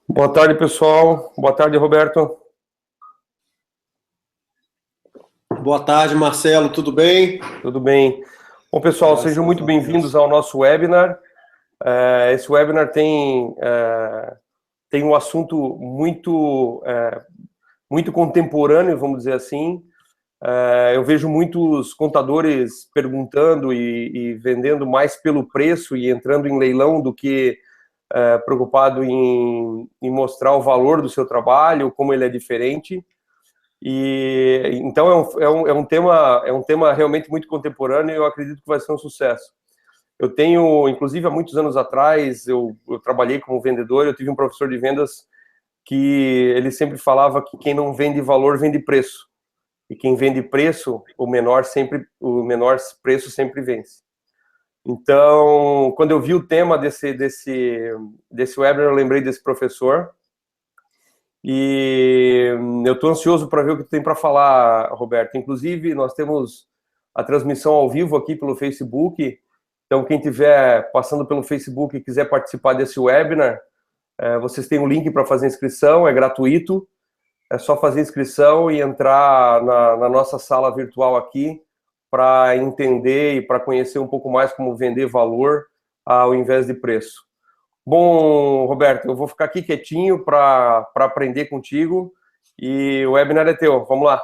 Boa tarde, pessoal. Boa tarde, Roberto. Boa tarde, Marcelo. Tudo bem? Tudo bem. Bom, pessoal, sejam muito bem-vindos ao nosso webinar. Esse webinar tem um assunto muito contemporâneo, vamos dizer assim. Eu vejo muitos contadores perguntando e vendendo mais pelo preço e entrando em leilão do que preocupado em mostrar o valor do seu trabalho, como ele é diferente. E então é um tema realmente muito contemporâneo e eu acredito que vai ser um sucesso. Eu tenho, inclusive, há muitos anos atrás, eu trabalhei como vendedor, eu tive um professor de vendas que ele sempre falava que quem não vende valor vende preço. E quem vende preço, o menor preço sempre vence. Então, quando eu vi o tema desse webinar, eu lembrei desse professor. E eu estou ansioso para ver o que tu tem para falar, Roberto. Inclusive, nós temos a transmissão ao vivo aqui pelo Facebook. Então, quem estiver passando pelo Facebook e quiser participar desse webinar, vocês têm um link para fazer inscrição, é gratuito. É só fazer inscrição e entrar na nossa sala virtual aqui para entender e para conhecer um pouco mais como vender valor ao invés de preço. Bom, Roberto, eu vou ficar aqui quietinho para aprender contigo e o webinar é teu. Vamos lá.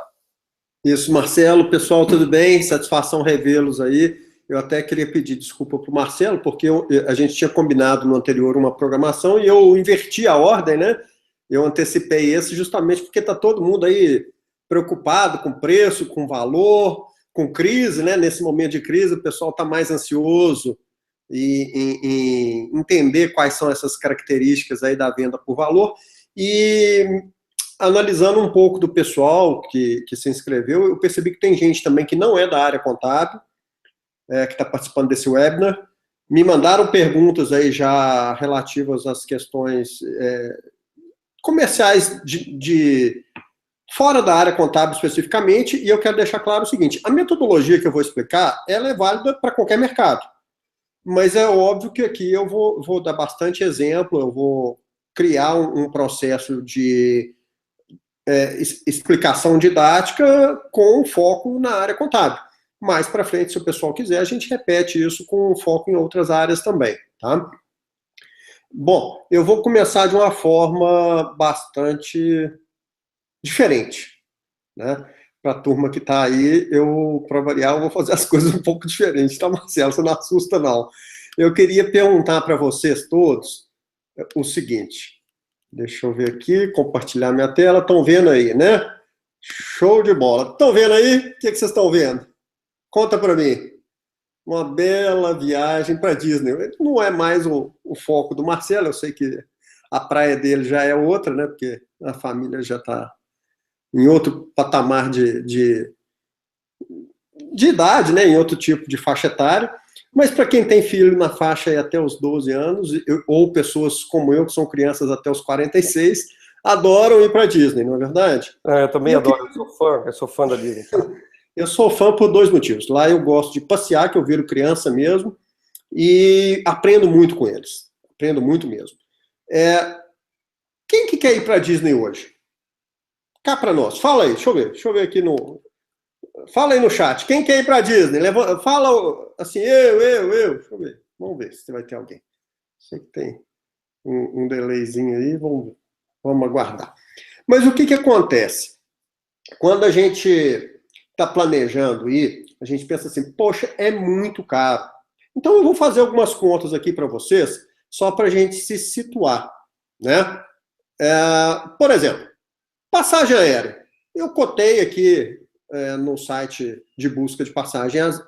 Isso, Marcelo. Pessoal, tudo bem? Satisfação revê-los aí. Eu até queria pedir desculpa para o Marcelo, porque a gente tinha combinado no anterior uma programação e eu inverti a ordem, né? Eu antecipei esse justamente porque está todo mundo aí preocupado com preço, com valor, com crise, né? Nesse momento de crise, o pessoal está mais ansioso em entender quais são essas características aí da venda por valor. E analisando um pouco do pessoal que se inscreveu, eu percebi que tem gente também que não é da área contábil, que está participando desse webinar. Me mandaram perguntas aí já relativas às questões comerciais de fora da área contábil especificamente, e eu quero deixar claro o seguinte: a metodologia que eu vou explicar, ela é válida para qualquer mercado, mas é óbvio que aqui eu vou dar bastante exemplo, eu vou criar um processo de explicação didática com foco na área contábil. Mais para frente, se o pessoal quiser, a gente repete isso com foco em outras áreas também, tá? Bom, eu vou começar de uma forma bastante diferente, né? Para a turma que está aí, para variar, eu vou fazer as coisas um pouco diferentes, tá, Marcelo? Você não assusta, não. Eu queria perguntar para vocês todos o seguinte. Deixa eu ver aqui, compartilhar minha tela. Estão vendo aí, né? Show de bola. Estão vendo aí? O que vocês estão vendo? Conta para mim. Uma bela viagem para Disney. Não é mais o foco do Marcelo, eu sei que a praia dele já é outra, né? Porque a família já está em outro patamar de idade, né? Em outro tipo de faixa etária. Mas para quem tem filho na faixa aí até os 12 anos, ou pessoas como eu, que são crianças até os 46, adoram ir para Disney, não é verdade? Eu também adoro, eu sou fã da Disney. Eu sou fã por dois motivos. Lá eu gosto de passear, que eu viro criança mesmo, e aprendo muito com eles. Aprendo muito mesmo. Quem que quer ir para Disney hoje? Cá para nós. Fala aí, deixa eu ver aqui no... Fala aí no chat. Quem quer ir para Disney? Fala assim, eu. Deixa eu ver. Vamos ver se vai ter alguém. Sei que tem um delayzinho aí, vamos aguardar. Mas o que acontece? Quando a gente está planejando ir, a gente pensa assim, poxa, é muito caro. Então eu vou fazer algumas contas aqui para vocês, só para a gente se situar, né? Por exemplo, passagem aérea. Eu cotei aqui no site de busca de passagens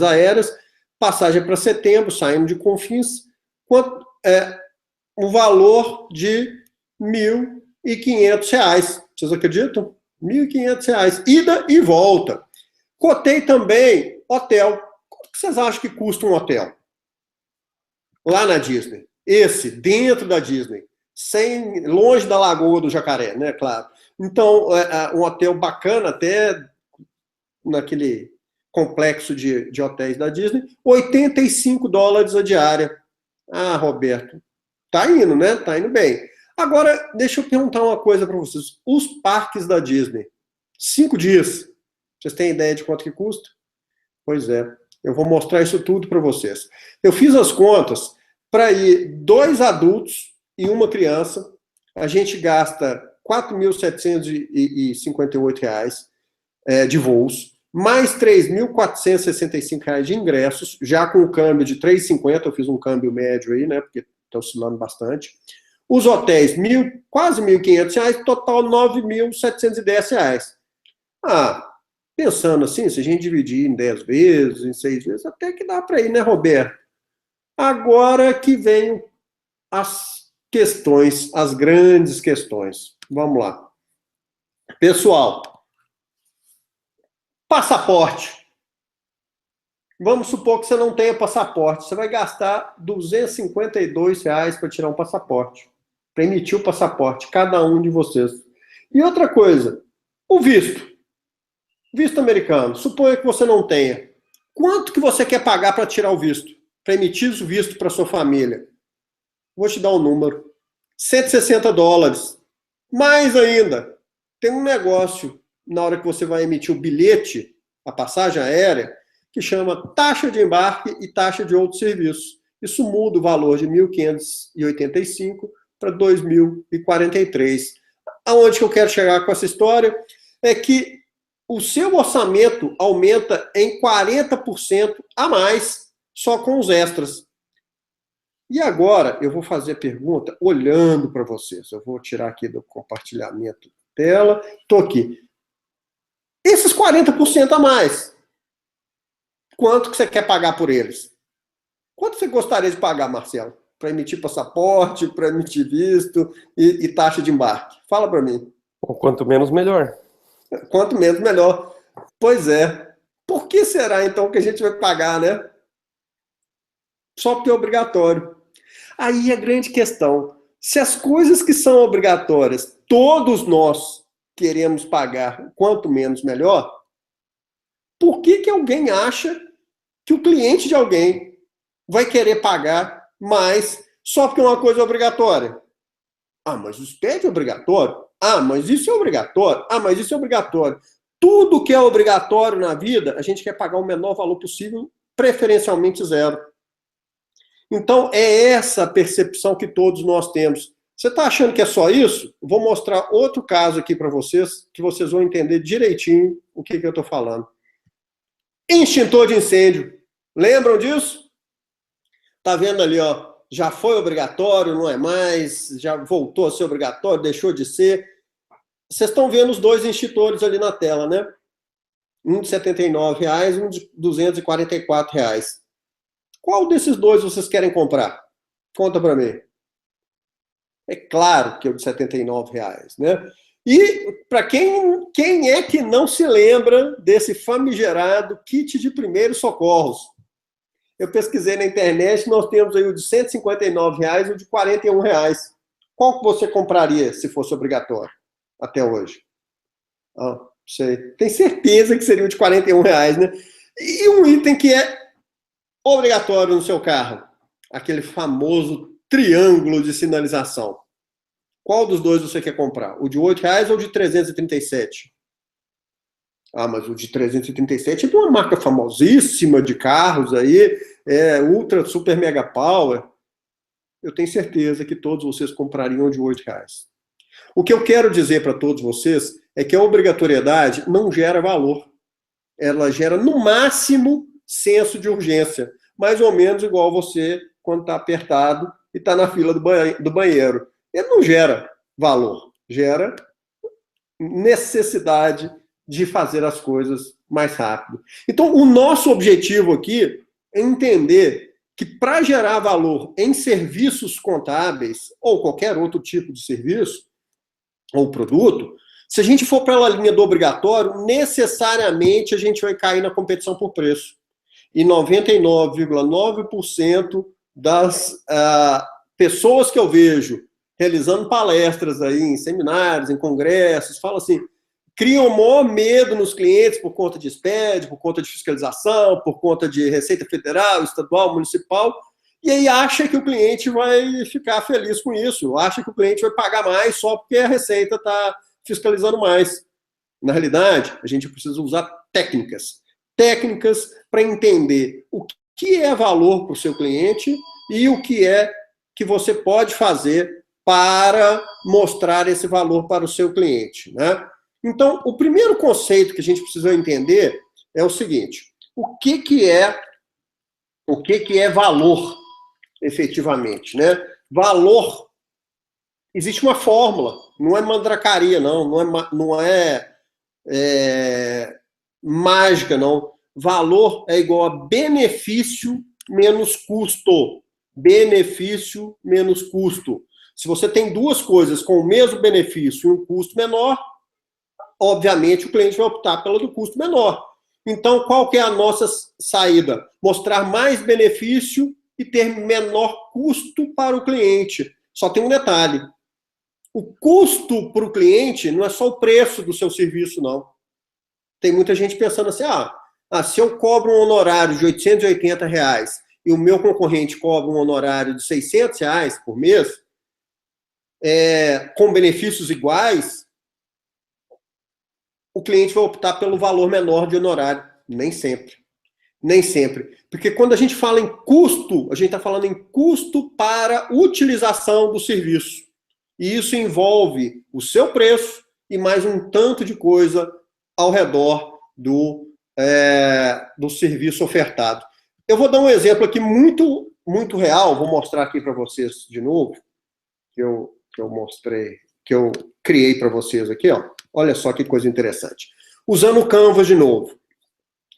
aéreas, passagem para setembro, saindo de Confins, o valor de R$ 1.500. Vocês acreditam? R$ 1.500, ida e volta. Cotei também hotel. Quanto que vocês acham que custa um hotel? Lá na Disney. Esse, dentro da Disney. Longe da Lagoa do Jacaré, né? Claro. Então, um hotel bacana, até naquele complexo de hotéis da Disney, $85 a diária. Ah, Roberto, Tá indo, né? Tá indo bem. Agora, deixa eu perguntar uma coisa para vocês. Os parques da Disney, 5 dias, vocês têm ideia de quanto que custa? Pois é, eu vou mostrar isso tudo para vocês. Eu fiz as contas, para ir 2 adultos e uma criança, a gente gasta R$ 4.758 de voos, mais R$ 3.465 de ingressos, já com o câmbio de 3,50, eu fiz um câmbio médio aí, né, porque está oscilando bastante. Os hotéis, quase R$ 1.500, total R$ 9.710. Pensando assim, se a gente dividir em 10 vezes, em 6 vezes, até que dá para ir, né, Roberto? Agora que vem as questões, as grandes questões. Vamos lá. Pessoal, passaporte. Vamos supor que você não tenha passaporte. Você vai gastar R$ 252 para tirar um passaporte, para emitir o passaporte, cada um de vocês. E outra coisa, o visto. Visto americano. Suponha que você não tenha. Quanto que você quer pagar para tirar o visto? Para emitir o visto para sua família? Vou te dar um número. $160. Mais ainda, tem um negócio na hora que você vai emitir o bilhete, a passagem aérea, que chama taxa de embarque e taxa de outros serviços. Isso muda o valor de 1.585 para 2.043. Aonde que eu quero chegar com essa história? É que o seu orçamento aumenta em 40% a mais só com os extras. E agora eu vou fazer a pergunta olhando para vocês. Eu vou tirar aqui do compartilhamento tela. Estou aqui. Esses 40% a mais, quanto que você quer pagar por eles? Quanto você gostaria de pagar, Marcelo? Para emitir passaporte, para emitir visto e taxa de embarque? Fala para mim. Quanto menos, melhor. Quanto menos, melhor. Pois é. Por que será, então, que a gente vai pagar, né? Só porque é obrigatório. Aí a grande questão. Se as coisas que são obrigatórias, todos nós queremos pagar quanto menos, melhor, por que alguém acha que o cliente de alguém vai querer pagar mais só porque uma coisa é obrigatória? Mas o SPED é obrigatório? Mas isso é obrigatório? Mas isso é obrigatório. Tudo que é obrigatório na vida, a gente quer pagar o menor valor possível, preferencialmente zero. Então, é essa percepção que todos nós temos. Você está achando que é só isso? Vou mostrar outro caso aqui para vocês, que vocês vão entender direitinho o que eu estou falando. Extintor de incêndio. Lembram disso? Tá vendo ali, ó? Já foi obrigatório, não é mais, já voltou a ser obrigatório, deixou de ser. Vocês estão vendo os 2 extintores ali na tela, né? Um de R$ 79 e um de R$ 244. Qual desses 2 vocês querem comprar? Conta para mim. É claro que é o de R$ 79, né? E para quem é que não se lembra desse famigerado kit de primeiros socorros? Eu pesquisei na internet, nós temos aí o de R$ 159 e o de R$ 41. Qual que você compraria se fosse obrigatório até hoje? Sei. Tem certeza que seria o de R$ 41, né? E um item que é obrigatório no seu carro, aquele famoso triângulo de sinalização. Qual dos 2 você quer comprar? O de R$ 8 ou o de 337? Mas o de 337 é de uma marca famosíssima de carros aí, Ultra Super Mega Power. Eu tenho certeza que todos vocês comprariam de R$ 8. O que eu quero dizer para todos vocês é que a obrigatoriedade não gera valor. Ela gera, no máximo, senso de urgência. Mais ou menos igual você quando está apertado e está na fila do banheiro. Ele não gera valor, gera necessidade de fazer as coisas mais rápido. Então, o nosso objetivo aqui é entender que para gerar valor em serviços contábeis ou qualquer outro tipo de serviço ou produto, se a gente for para a linha do obrigatório, necessariamente a gente vai cair na competição por preço. E 99,9% das pessoas que eu vejo realizando palestras aí em seminários, em congressos, falam assim, criam o maior medo nos clientes por conta de SPED, por conta de fiscalização, por conta de Receita Federal, estadual, municipal, e aí acha que o cliente vai ficar feliz com isso, acha que o cliente vai pagar mais só porque a Receita está fiscalizando mais. Na realidade, a gente precisa usar técnicas para entender o que é valor para o seu cliente e o que é que você pode fazer para mostrar esse valor para o seu cliente, né? Então, o primeiro conceito que a gente precisa entender é o seguinte: o que é valor, efetivamente, né? Valor, existe uma fórmula, não é mandracaria, não é mágica, não. Valor é igual a benefício menos custo. Benefício menos custo. Se você tem duas coisas com o mesmo benefício e um custo menor, obviamente o cliente vai optar pelo do custo menor. Então, qual que é a nossa saída? Mostrar mais benefício e ter menor custo para o cliente. Só tem um detalhe. O custo para o cliente não é só o preço do seu serviço, não. Tem muita gente pensando assim, se eu cobro um honorário de R$880 e o meu concorrente cobra um honorário de R$600 por mês, com benefícios iguais, o cliente vai optar pelo valor menor de honorário. Nem sempre. Nem sempre. Porque quando a gente fala em custo, a gente está falando em custo para utilização do serviço. E isso envolve o seu preço e mais um tanto de coisa ao redor do serviço ofertado. Eu vou dar um exemplo aqui muito, muito real, vou mostrar aqui para vocês de novo, que eu mostrei, que eu criei para vocês aqui, ó. Olha só que coisa interessante. Usando o Canva de novo.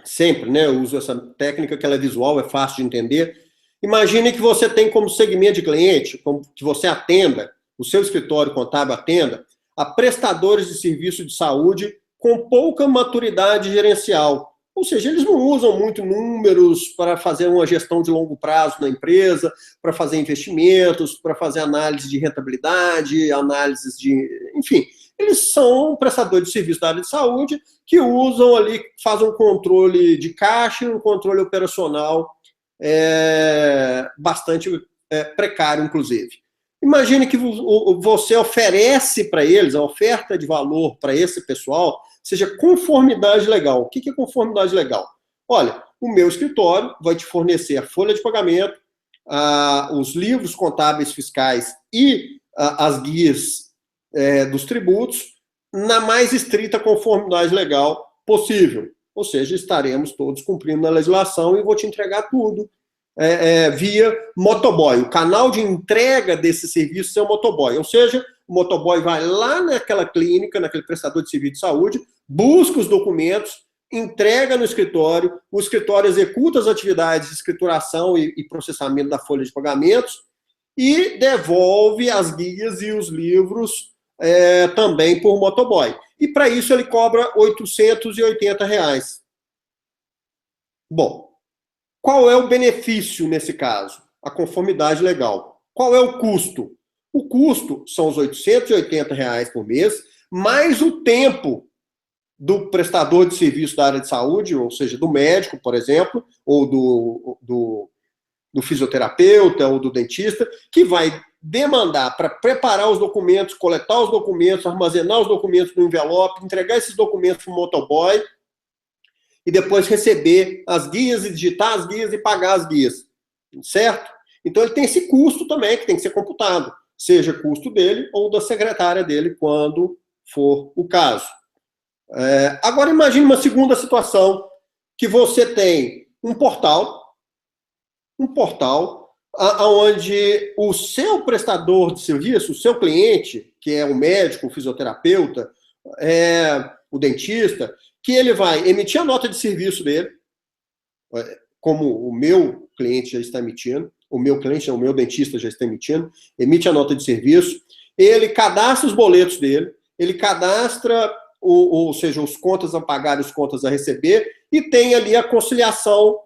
Sempre, né? Eu uso essa técnica que ela é visual, é fácil de entender. Imagine que você tem como segmento de cliente, como que você atenda, o seu escritório contábil atenda, a prestadores de serviço de saúde com pouca maturidade gerencial. Ou seja, eles não usam muito números para fazer uma gestão de longo prazo na empresa, para fazer investimentos, para fazer análise de rentabilidade, análises de... Enfim, eles são prestadores de serviço da área de saúde que usam ali, fazem um controle de caixa e um controle operacional bastante precário, inclusive. Imagine que você oferece para eles, a oferta de valor para esse pessoal, seja conformidade legal. O que é conformidade legal? Olha, o meu escritório vai te fornecer a folha de pagamento, os livros contábeis fiscais e as guias dos tributos na mais estrita conformidade legal possível. Ou seja, estaremos todos cumprindo a legislação e vou te entregar tudo via motoboy. O canal de entrega desse serviço é o motoboy. Ou seja, o motoboy vai lá naquela clínica, naquele prestador de serviço de saúde, busca os documentos, entrega no escritório, o escritório executa as atividades de escrituração e processamento da folha de pagamentos e devolve as guias e os livros também por motoboy. E para isso ele cobra R$880. Bom, qual é o benefício nesse caso? A conformidade legal. Qual é o custo? O custo são os R$880 por mês, mais o tempo do prestador de serviço da área de saúde, ou seja, do médico, por exemplo, ou do fisioterapeuta, ou do dentista, que vai demandar para preparar os documentos, coletar os documentos, armazenar os documentos no envelope, entregar esses documentos para o motoboy, e depois receber as guias e digitar as guias e pagar as guias, certo? Então ele tem esse custo também que tem que ser computado, seja custo dele ou da secretária dele, quando for o caso. Agora imagine uma segunda situação, que você tem um portal onde o seu prestador de serviço, o seu cliente, que é o médico, o fisioterapeuta, o dentista, que ele vai emitir a nota de serviço dele, como o meu cliente já está emitindo, o meu dentista já está emitindo, emite a nota de serviço, ele cadastra os boletos dele, ele cadastra, ou seja, os contas a pagar e os contas a receber, e tem ali a conciliação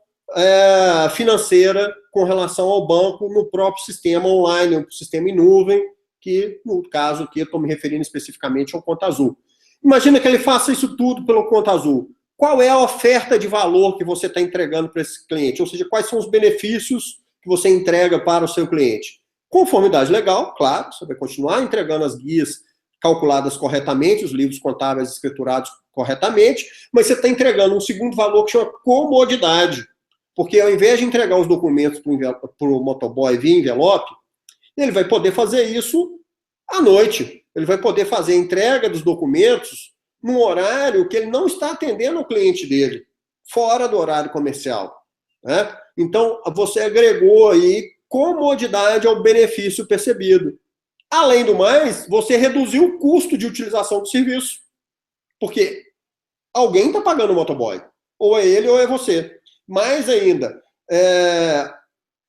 financeira com relação ao banco no próprio sistema online, no sistema em nuvem, que no caso aqui eu estou me referindo especificamente ao Conta Azul. Imagina que ele faça isso tudo pelo Conta Azul. Qual é a oferta de valor que você está entregando para esse cliente? Ou seja, quais são os benefícios que você entrega para o seu cliente? Conformidade legal, claro, você vai continuar entregando as guias calculadas corretamente, os livros contábeis escriturados corretamente, mas você está entregando um segundo valor que chama comodidade. Porque ao invés de entregar os documentos para o motoboy via envelope, ele vai poder fazer isso à noite. Ele vai poder fazer a entrega dos documentos num horário que ele não está atendendo o cliente dele, fora do horário comercial. Né? Então, você agregou aí comodidade ao benefício percebido. Além do mais, você reduziu o custo de utilização do serviço. Porque alguém está pagando o motoboy. Ou é ele ou é você. Mais ainda,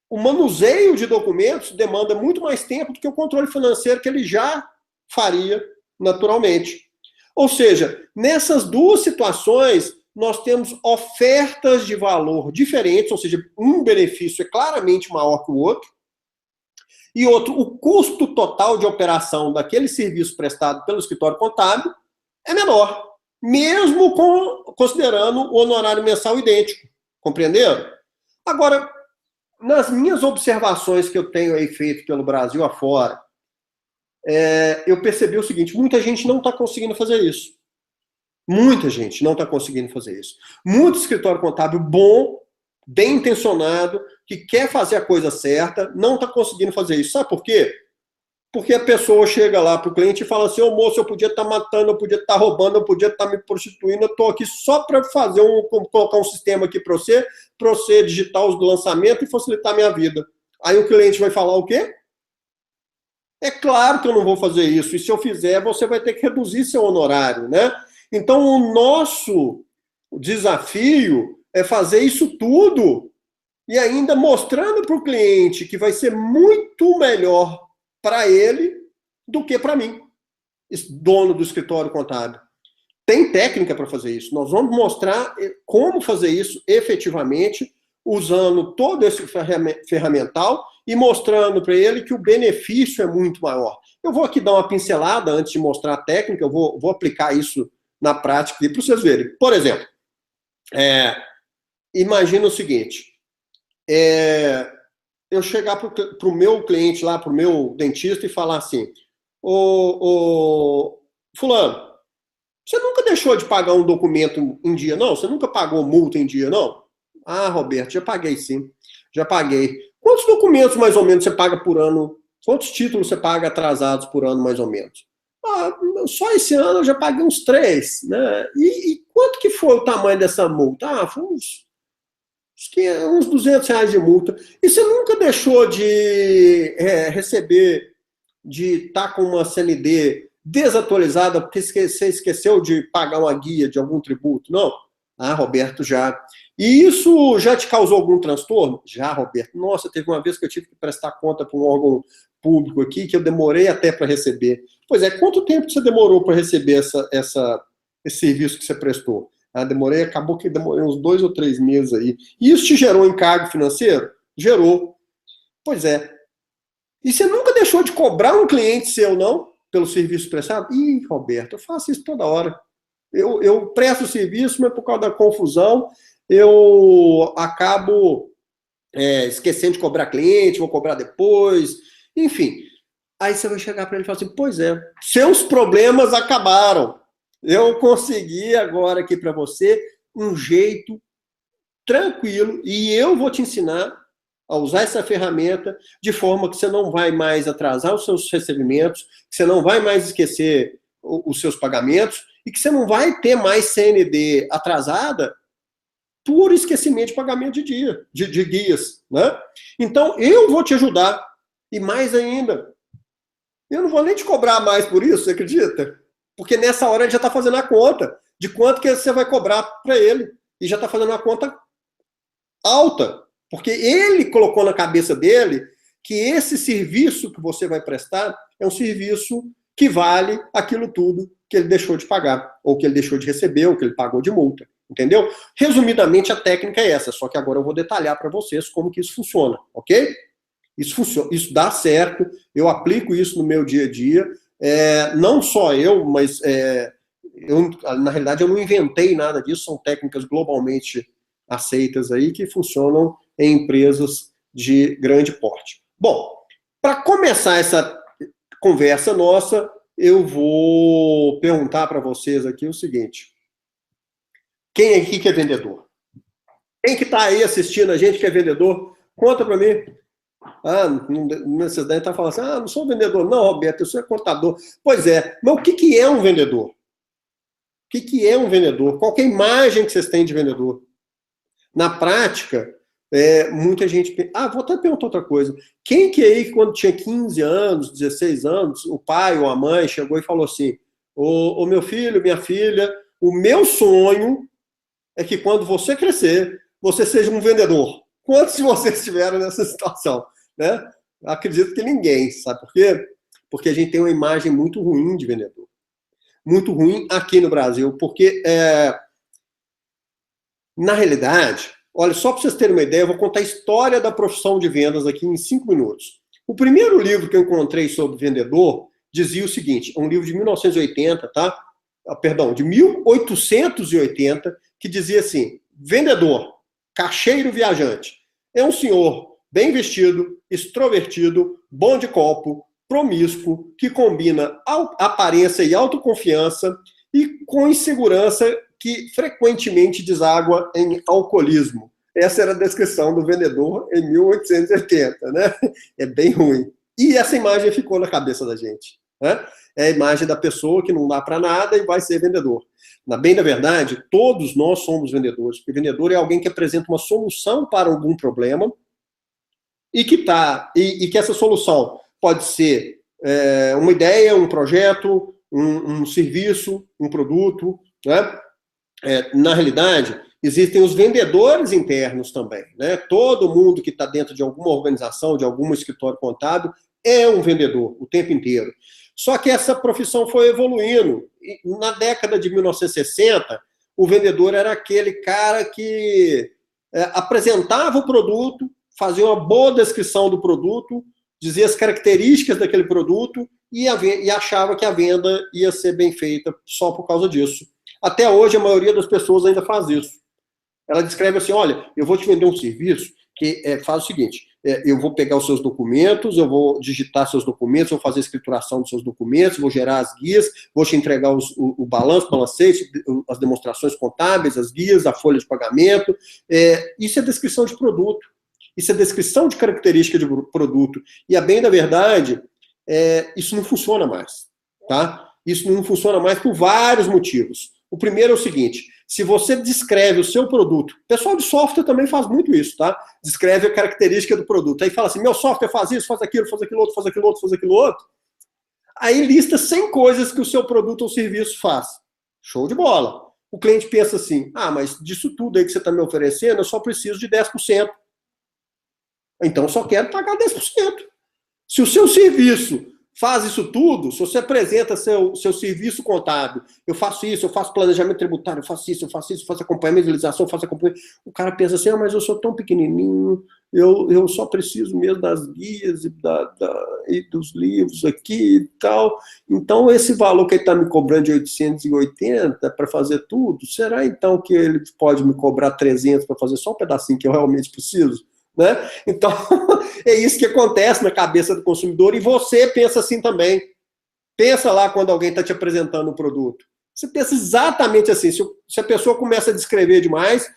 o manuseio de documentos demanda muito mais tempo do que o controle financeiro que ele já faria naturalmente. Ou seja, nessas duas situações, nós temos ofertas de valor diferentes, ou seja, um benefício é claramente maior que o outro, e outro, o custo total de operação daquele serviço prestado pelo escritório contábil é menor, mesmo considerando o honorário mensal idêntico. Compreenderam? Agora, nas minhas observações que eu tenho aí feito pelo Brasil afora, eu percebi o seguinte, muita gente não está conseguindo fazer isso. Muita gente não está conseguindo fazer isso. Muito escritório contábil bom, bem intencionado, que quer fazer a coisa certa, não está conseguindo fazer isso. Sabe por quê? Porque a pessoa chega lá para o cliente e fala assim, ô moço, eu podia estar matando, eu podia estar roubando, eu podia estar me prostituindo, eu estou aqui só para colocar um sistema aqui para você digitar os lançamentos e facilitar a minha vida. Aí o cliente vai falar o quê? É claro que eu não vou fazer isso, e se eu fizer, você vai ter que reduzir seu honorário, né? Então, o nosso desafio é fazer isso tudo e ainda mostrando para o cliente que vai ser muito melhor para ele do que para mim, dono do escritório contábil. Tem técnica para fazer isso. Nós vamos mostrar como fazer isso efetivamente, usando todo esse ferramental e mostrando para ele que o benefício é muito maior. Eu vou aqui dar uma pincelada antes de mostrar a técnica, eu vou aplicar isso na prática para vocês verem. Por exemplo, imagina o seguinte, eu chegar para o meu cliente lá, para o meu dentista e falar assim, fulano, você nunca deixou de pagar um documento em dia, não? Você nunca pagou multa em dia, não? Ah, Roberto, já paguei sim, já paguei. Quantos documentos mais ou menos você paga por ano? Quantos títulos você paga atrasados por ano mais ou menos? Ah, só esse ano eu já paguei uns 3, né? E quanto que foi o tamanho dessa multa? Ah, foi uns R$200 de multa. E você nunca deixou de receber, de estar com uma CND desatualizada porque você esqueceu de pagar uma guia de algum tributo? Não? Ah, Roberto, já. E isso já te causou algum transtorno? Já, Roberto. Nossa, teve uma vez que eu tive que prestar conta para um órgão público aqui que eu demorei até para receber. Pois é, quanto tempo você demorou para receber esse serviço que você prestou? Ah, acabou que demorei uns 2 ou 3 meses aí. E isso te gerou encargo financeiro? Gerou. Pois é. E você nunca deixou de cobrar um cliente seu, não? Pelo serviço prestado? Ih, Roberto, eu faço isso toda hora. Eu presto o serviço, mas por causa da confusão, eu acabo esquecendo de cobrar cliente, vou cobrar depois, enfim. Aí você vai chegar para ele e falar assim, pois é, seus problemas acabaram. Eu consegui agora aqui para você um jeito tranquilo e eu vou te ensinar a usar essa ferramenta de forma que você não vai mais atrasar os seus recebimentos, que você não vai mais esquecer os seus pagamentos e que você não vai ter mais CND atrasada por esquecimento de pagamento de guias, né? Então, eu vou te ajudar. E mais ainda, eu não vou nem te cobrar mais por isso, você acredita? Porque nessa hora ele já está fazendo a conta de quanto que você vai cobrar para ele. E já está fazendo uma conta alta. Porque ele colocou na cabeça dele que esse serviço que você vai prestar é um serviço que vale aquilo tudo que ele deixou de pagar, ou que ele deixou de receber, ou que ele pagou de multa. Entendeu? Resumidamente, a técnica é essa, só que agora eu vou detalhar para vocês como que isso funciona, ok? Isso funciona, isso dá certo, eu aplico isso no meu dia a dia, não só eu, mas na realidade eu não inventei nada disso, são técnicas globalmente aceitas aí que funcionam em empresas de grande porte. Bom, para começar essa conversa nossa, eu vou perguntar para vocês aqui o seguinte. Quem aqui que é vendedor? Quem que está aí assistindo a gente que é vendedor? Conta para mim. Vocês devem estar falando assim, não sou vendedor. Não, Roberto, eu sou contador. Pois é, mas o que é um vendedor? O que é um vendedor? Qual que é a imagem que vocês têm de vendedor? Na prática, muita gente... vou até perguntar outra coisa. Quem que aí, quando tinha 15 anos, 16 anos, o pai ou a mãe chegou e falou assim, ô meu filho, minha filha, o meu sonho é que quando você crescer, você seja um vendedor. Quantos de vocês estiveram nessa situação? Né? Acredito que ninguém, sabe por quê? Porque a gente tem uma imagem muito ruim de vendedor. Muito ruim aqui no Brasil, porque, na realidade, olha, só para vocês terem uma ideia, eu vou contar a história da profissão de vendas aqui em 5 minutos. O primeiro livro que eu encontrei sobre vendedor dizia o seguinte, um livro de 1980, tá? Perdão, de 1880, que dizia assim, vendedor, caixeiro viajante, é um senhor bem vestido, extrovertido, bom de copo, promíscuo, que combina aparência e autoconfiança e com insegurança que frequentemente deságua em alcoolismo. Essa era a descrição do vendedor em 1880, né? É bem ruim. E essa imagem ficou na cabeça da gente, né? É a imagem da pessoa que não dá para nada e vai ser vendedor. Na bem da verdade, todos nós somos vendedores, porque vendedor é alguém que apresenta uma solução para algum problema e que essa solução pode ser uma ideia, um projeto, um serviço, um produto, né? Na realidade, existem os vendedores internos também, né? Todo mundo que está dentro de alguma organização, de algum escritório contábil, é um vendedor o tempo inteiro. Só que essa profissão foi evoluindo. Na década de 1960, o vendedor era aquele cara que apresentava o produto, fazia uma boa descrição do produto, dizia as características daquele produto e achava que a venda ia ser bem feita só por causa disso. Até hoje, a maioria das pessoas ainda faz isso. Ela descreve assim, olha, eu vou te vender um serviço que faz o seguinte, eu vou pegar os seus documentos, eu vou digitar seus documentos, vou fazer a escrituração dos seus documentos, vou gerar as guias, vou te entregar o balanço, balancete, as demonstrações contábeis, as guias, a folha de pagamento. Isso é descrição de produto. Isso é descrição de característica de produto. E, a bem da verdade, isso não funciona mais. Tá? Isso não funciona mais por vários motivos. O primeiro é o seguinte, se você descreve o seu produto, o pessoal de software também faz muito isso, tá? Descreve a característica do produto. Aí fala assim, meu software faz isso, faz aquilo outro, faz aquilo outro, faz aquilo outro. Aí lista 100 coisas que o seu produto ou serviço faz. Show de bola. O cliente pensa assim, mas disso tudo aí que você está me oferecendo, eu só preciso de 10%. Então eu só quero pagar 10%. Se o seu serviço faz isso tudo, se você apresenta seu serviço contábil, eu faço isso, eu faço planejamento tributário, eu faço isso, eu faço acompanhamento de legislação, eu faço acompanhamento... O cara pensa assim, mas eu sou tão pequenininho, eu só preciso mesmo das guias e dos livros aqui e tal. Então, esse valor que ele está me cobrando de 880 para fazer tudo, será então que ele pode me cobrar 300 para fazer só um pedacinho que eu realmente preciso? Né? Então, é isso que acontece na cabeça do consumidor e você pensa assim também. Pensa lá quando alguém está te apresentando um produto. Você pensa exatamente assim. Se a pessoa começa a descrever demais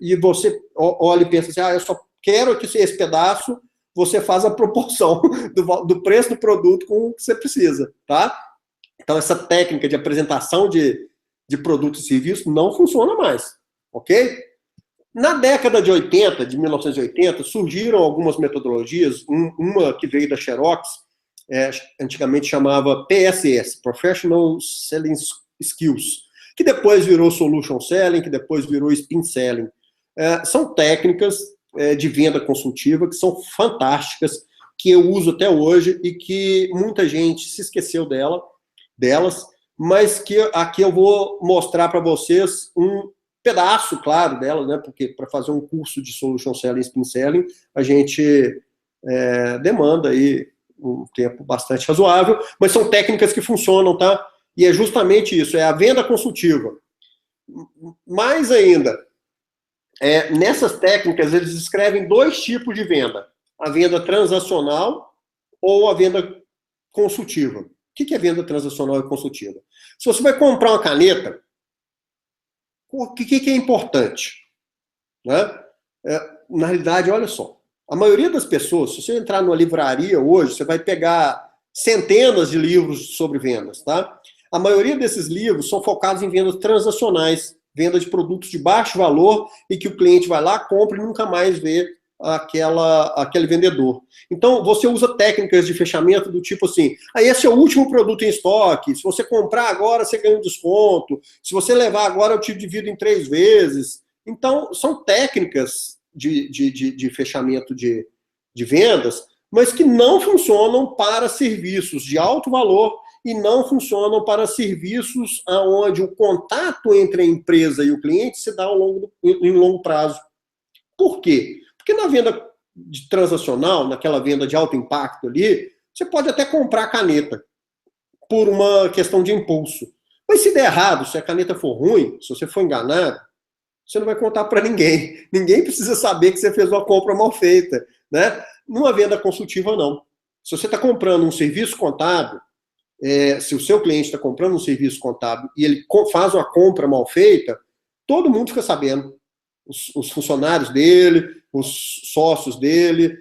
e você olha e pensa assim, eu só quero que esse pedaço, você faz a proporção do preço do produto com o que você precisa. Tá? Então, essa técnica de apresentação de produto e serviço não funciona mais. Ok? Na década de 80, de 1980, surgiram algumas metodologias, uma que veio da Xerox, antigamente chamava PSS, Professional Selling Skills, que depois virou Solution Selling, que depois virou Spin Selling. São técnicas de venda consultiva que são fantásticas, que eu uso até hoje e que muita gente se esqueceu delas, mas que aqui eu vou mostrar para vocês um pedaço, claro, dela, né? Porque para fazer um curso de Solution Selling e Spin Selling, a gente demanda aí um tempo bastante razoável, mas são técnicas que funcionam, tá? E é justamente isso, é a venda consultiva. Mais ainda, nessas técnicas, eles descrevem 2 tipos de venda. a venda transacional ou a venda consultiva. O que é venda transacional e consultiva? Se você vai comprar uma caneta, o que é importante? Né? Na realidade, olha só, a maioria das pessoas, se você entrar numa livraria hoje, você vai pegar centenas de livros sobre vendas, tá? A maioria desses livros são focados em vendas transacionais, venda de produtos de baixo valor e que o cliente vai lá, compra e nunca mais vê aquele vendedor. Então, você usa técnicas de fechamento do tipo assim, esse é o último produto em estoque, se você comprar agora, você ganha um desconto, se você levar agora, eu te divido em 3 vezes. Então, são técnicas de fechamento de vendas, mas que não funcionam para serviços de alto valor e não funcionam para serviços onde o contato entre a empresa e o cliente se dá em longo prazo. Por quê? Porque na venda transacional, naquela venda de alto impacto ali, você pode até comprar a caneta por uma questão de impulso. Mas se der errado, se a caneta for ruim, se você for enganado, você não vai contar para ninguém. Ninguém precisa saber que você fez uma compra mal feita, né? Numa venda consultiva, não. Se você está comprando um serviço contábil, se o seu cliente está comprando um serviço contábil e ele faz uma compra mal feita, todo mundo fica sabendo. Os funcionários dele, os sócios dele,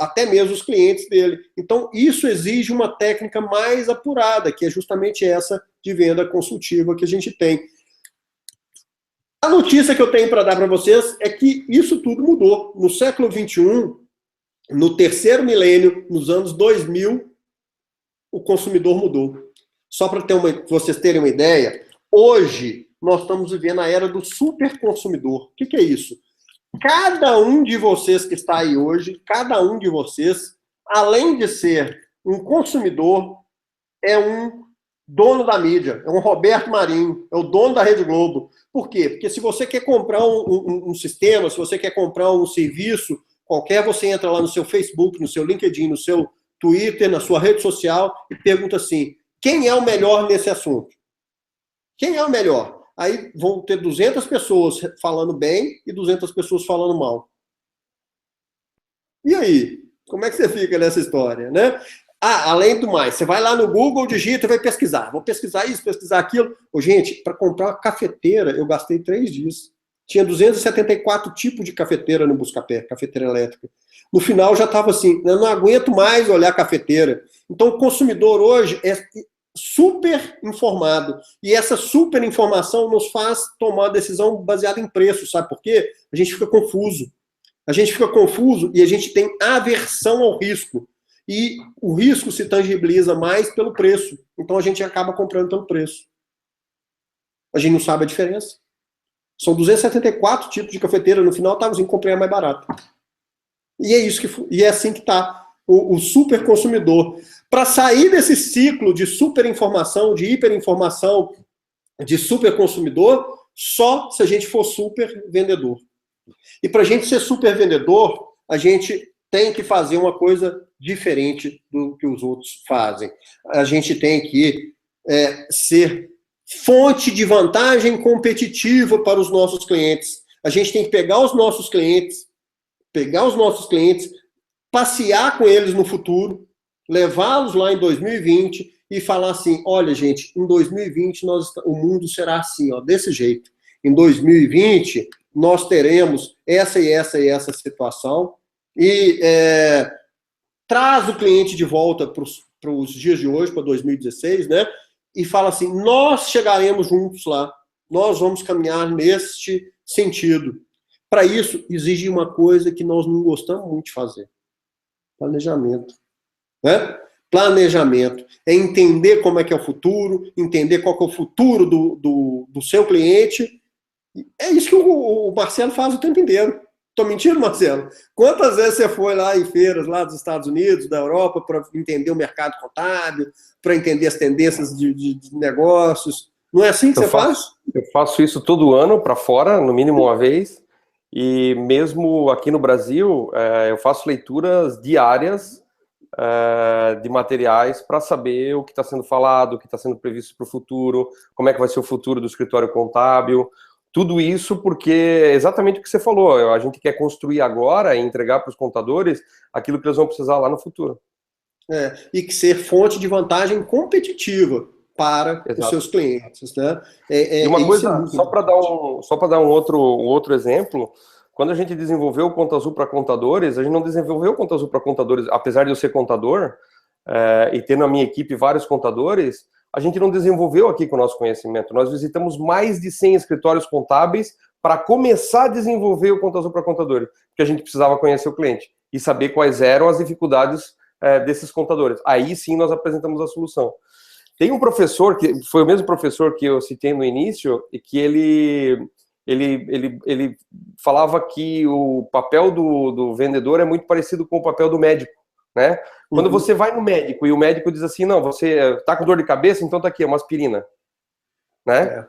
até mesmo os clientes dele. Então, isso exige uma técnica mais apurada, que é justamente essa de venda consultiva que a gente tem. A notícia que eu tenho para dar para vocês é que isso tudo mudou. No século XXI, no terceiro milênio, nos anos 2000, o consumidor mudou. Só para vocês terem uma ideia, hoje nós estamos vivendo a era do superconsumidor. O que é isso? Cada um de vocês que está aí hoje, cada um de vocês, além de ser um consumidor, é um dono da mídia, é um Roberto Marinho, é o dono da Rede Globo. Por quê? Porque se você quer comprar um sistema, se você quer comprar um serviço qualquer, você entra lá no seu Facebook, no seu LinkedIn, no seu Twitter, na sua rede social e pergunta assim, quem é o melhor nesse assunto? Quem é o melhor? Aí vão ter 200 pessoas falando bem e 200 pessoas falando mal. E aí? Como é que você fica nessa história, né? Além do mais, você vai lá no Google, digita e vai pesquisar. Vou pesquisar isso, pesquisar aquilo. Gente, para comprar uma cafeteira, eu gastei 3 dias. Tinha 274 tipos de cafeteira no Buscapé, cafeteira elétrica. No final já estava assim, eu não aguento mais olhar cafeteira. Então o consumidor hoje é super informado. E essa super informação nos faz tomar decisão baseada em preço, sabe por quê? A gente fica confuso. A gente fica confuso e a gente tem aversão ao risco. E o risco se tangibiliza mais pelo preço. Então a gente acaba comprando pelo preço. A gente não sabe a diferença. São 274 tipos de cafeteira, no final estava assim, comprei a mais barata. E é isso e é assim que está o super consumidor. Para sair desse ciclo de super informação, de hiperinformação, de super consumidor, só se a gente for super vendedor. E para a gente ser super vendedor, a gente tem que fazer uma coisa diferente do que os outros fazem. A gente tem que ser fonte de vantagem competitiva para os nossos clientes. A gente tem que pegar os nossos clientes, passear com eles no futuro, levá-los lá em 2020 e falar assim, olha, gente, em 2020 o mundo será assim, ó, desse jeito. Em 2020, nós teremos essa e essa e essa situação e traz o cliente de volta para os dias de hoje, para 2016, né? E fala assim, nós chegaremos juntos lá, nós vamos caminhar neste sentido. Para isso, exige uma coisa que nós não gostamos muito de fazer. Planejamento. Né? Planejamento. É entender como é que é o futuro, entender qual que é o futuro do seu cliente. É isso que o Marcelo faz o tempo inteiro. Estou mentindo, Marcelo? Quantas vezes você foi lá em feiras lá dos Estados Unidos, da Europa, para entender o mercado contábil, para entender as tendências de negócios? Não é assim que você faz? Eu faço isso todo ano, para fora, no mínimo uma vez. E mesmo aqui no Brasil, eu faço leituras diárias de materiais para saber o que está sendo falado, o que está sendo previsto para o futuro, como é que vai ser o futuro do escritório contábil, Tudo isso porque é exatamente o que você falou, a gente quer construir agora e entregar para os contadores aquilo que eles vão precisar lá no futuro. E que ser fonte de vantagem competitiva para os seus clientes, né? E uma coisa, só para dar um outro exemplo, quando a gente desenvolveu o Conta Azul para contadores, a gente não desenvolveu o Conta Azul para contadores, apesar de eu ser contador, e ter na minha equipe vários contadores, a gente não desenvolveu aqui com o nosso conhecimento. Nós visitamos mais de 100 escritórios contábeis para começar a desenvolver o Conta Azul para contadores, porque a gente precisava conhecer o cliente e saber quais eram as dificuldades desses contadores. Aí sim nós apresentamos a solução. Tem um professor, que foi o mesmo professor que eu citei no início, e que ele falava que o papel do vendedor é muito parecido com o papel do médico, né? Quando você vai no médico e o médico diz assim, não, você tá com dor de cabeça, então tá aqui, é uma aspirina, né?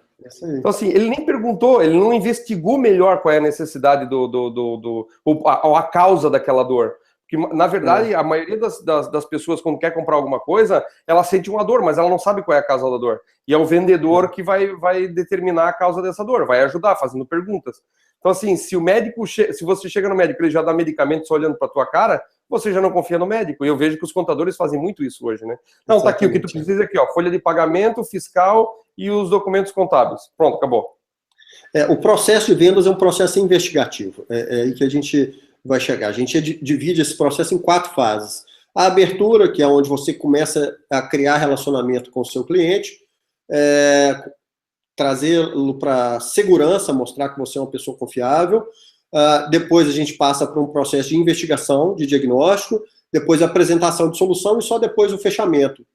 Então assim, ele nem perguntou, ele não investigou melhor qual é a necessidade ou a causa daquela dor. Porque, na verdade, a maioria das pessoas, quando quer comprar alguma coisa, ela sente uma dor, mas ela não sabe qual é a causa da dor. E é o vendedor que vai determinar a causa dessa dor, vai ajudar, fazendo perguntas. Então, assim, se você chega no médico e ele já dá medicamento só olhando para tua cara, você já não confia no médico. E eu vejo que os contadores fazem muito isso hoje, né? Então, tá aqui, o que tu precisa aqui, ó, folha de pagamento, fiscal e os documentos contábeis. Pronto, acabou. O processo de vendas é um processo investigativo. É aí que a gente vai chegar. A gente divide esse processo em 4 fases. A abertura, que é onde você começa a criar relacionamento com o seu cliente, trazê-lo para segurança, mostrar que você é uma pessoa confiável. Depois a gente passa para um processo de investigação, de diagnóstico, depois a apresentação de solução e só depois o fechamento.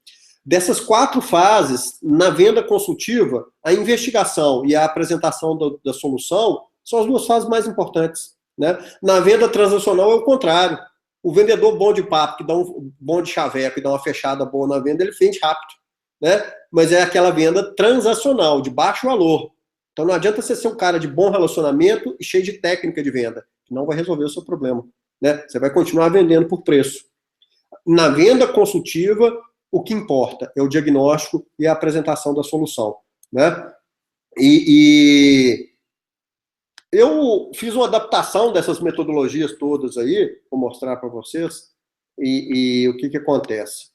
Dessas 4 fases, na venda consultiva, a investigação e a apresentação da solução são as 2 fases mais importantes, né? Na venda transacional é o contrário. O vendedor bom de papo, que dá um bom de chaveco e dá uma fechada boa na venda, ele vende rápido, né? Mas é aquela venda transacional, de baixo valor. Então não adianta você ser um cara de bom relacionamento e cheio de técnica de venda, que não vai resolver o seu problema, né? Você vai continuar vendendo por preço. Na venda consultiva, o que importa é o diagnóstico e a apresentação da solução, né? Eu fiz uma adaptação dessas metodologias todas aí, vou mostrar para vocês, e o que acontece.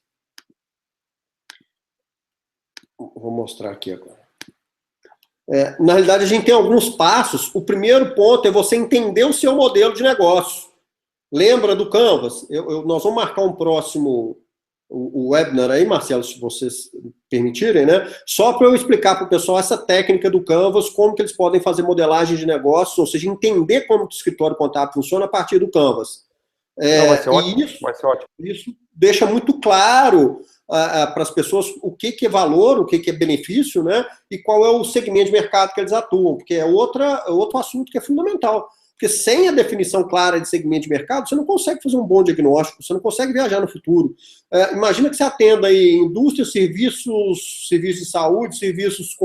Vou mostrar aqui agora. Na realidade, a gente tem alguns passos. O primeiro ponto é você entender o seu modelo de negócio. Lembra do Canvas? Nós vamos marcar um próximo o webinar aí, Marcelo, se vocês permitirem, né? Só para eu explicar para o pessoal essa técnica do Canvas, como que eles podem fazer modelagem de negócios, ou seja, entender como o escritório contábil funciona a partir do Canvas. Vai ser ótimo. Vai ser ótimo. Isso deixa muito claro para as pessoas o que é valor, o que é benefício, né? E qual é o segmento de mercado que eles atuam, porque é outro assunto que é fundamental. Porque sem a definição clara de segmento de mercado, você não consegue fazer um bom diagnóstico, você não consegue viajar no futuro. Imagina que você atenda aí indústria, serviços de saúde, serviços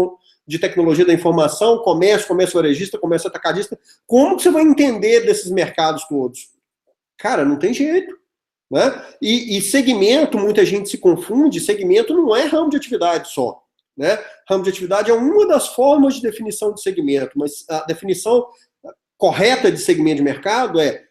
de tecnologia da informação, comércio varejista, comércio atacadista. Como que você vai entender desses mercados todos? Cara, não tem jeito, né? E segmento, muita gente se confunde, segmento não é ramo de atividade só, né? Ramo de atividade é uma das formas de definição de segmento, mas a definição correta de segmento de mercado é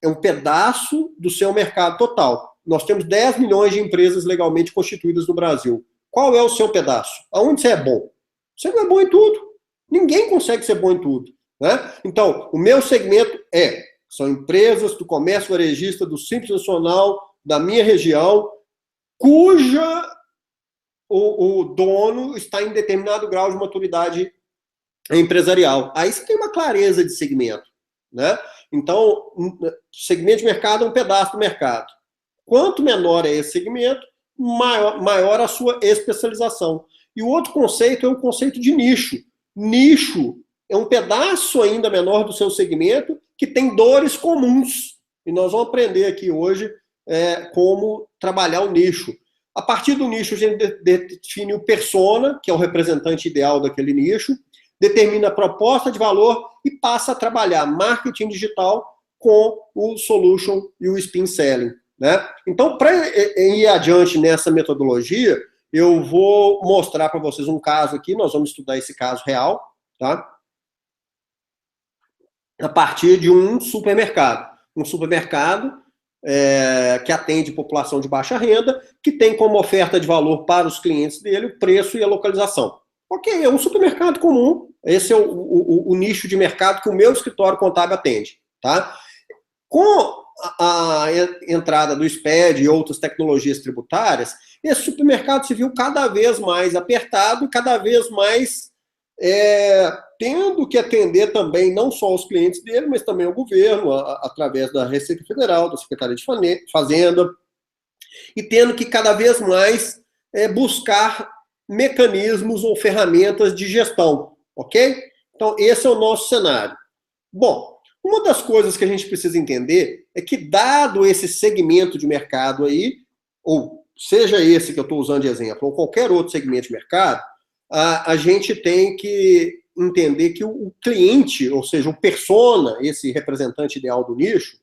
um pedaço do seu mercado total. Nós temos 10 milhões de empresas legalmente constituídas no Brasil. Qual é o seu pedaço? Aonde você é bom? Você não é bom em tudo. Ninguém consegue ser bom em tudo, né? Então, o meu segmento são empresas do comércio varejista, do Simples Nacional, da minha região, cuja o dono está em determinado grau de maturidade empresarial. Aí você tem uma clareza de segmento, né? Então, segmento de mercado é um pedaço do mercado. Quanto menor é esse segmento, maior a sua especialização. E o outro conceito é o conceito de nicho. Nicho é um pedaço ainda menor do seu segmento que tem dores comuns. E nós vamos aprender aqui hoje como trabalhar o nicho. A partir do nicho, a gente define o persona, que é o representante ideal daquele nicho, determina a proposta de valor e passa a trabalhar marketing digital com o solution e o spin selling, né? Então, para ir adiante nessa metodologia, eu vou mostrar para vocês um caso aqui, nós vamos estudar esse caso real, tá? a partir de um supermercado. Um supermercado que atende população de baixa renda, que tem como oferta de valor para os clientes dele o preço e a localização. Ok, é um supermercado comum, esse é o nicho de mercado que o meu escritório contábil atende. Tá? Com a entrada do SPED e outras tecnologias tributárias, esse supermercado se viu cada vez mais apertado e cada vez mais tendo que atender também não só os clientes dele, mas também o governo, através da Receita Federal, da Secretaria de Fazenda, e tendo que cada vez mais buscar mecanismos ou ferramentas de gestão, ok? Então, esse é o nosso cenário. Bom, uma das coisas que a gente precisa entender é que, dado esse segmento de mercado aí, ou seja esse que eu estou usando de exemplo, ou qualquer outro segmento de mercado, a gente tem que entender que o cliente, ou seja, o persona, esse representante ideal do nicho,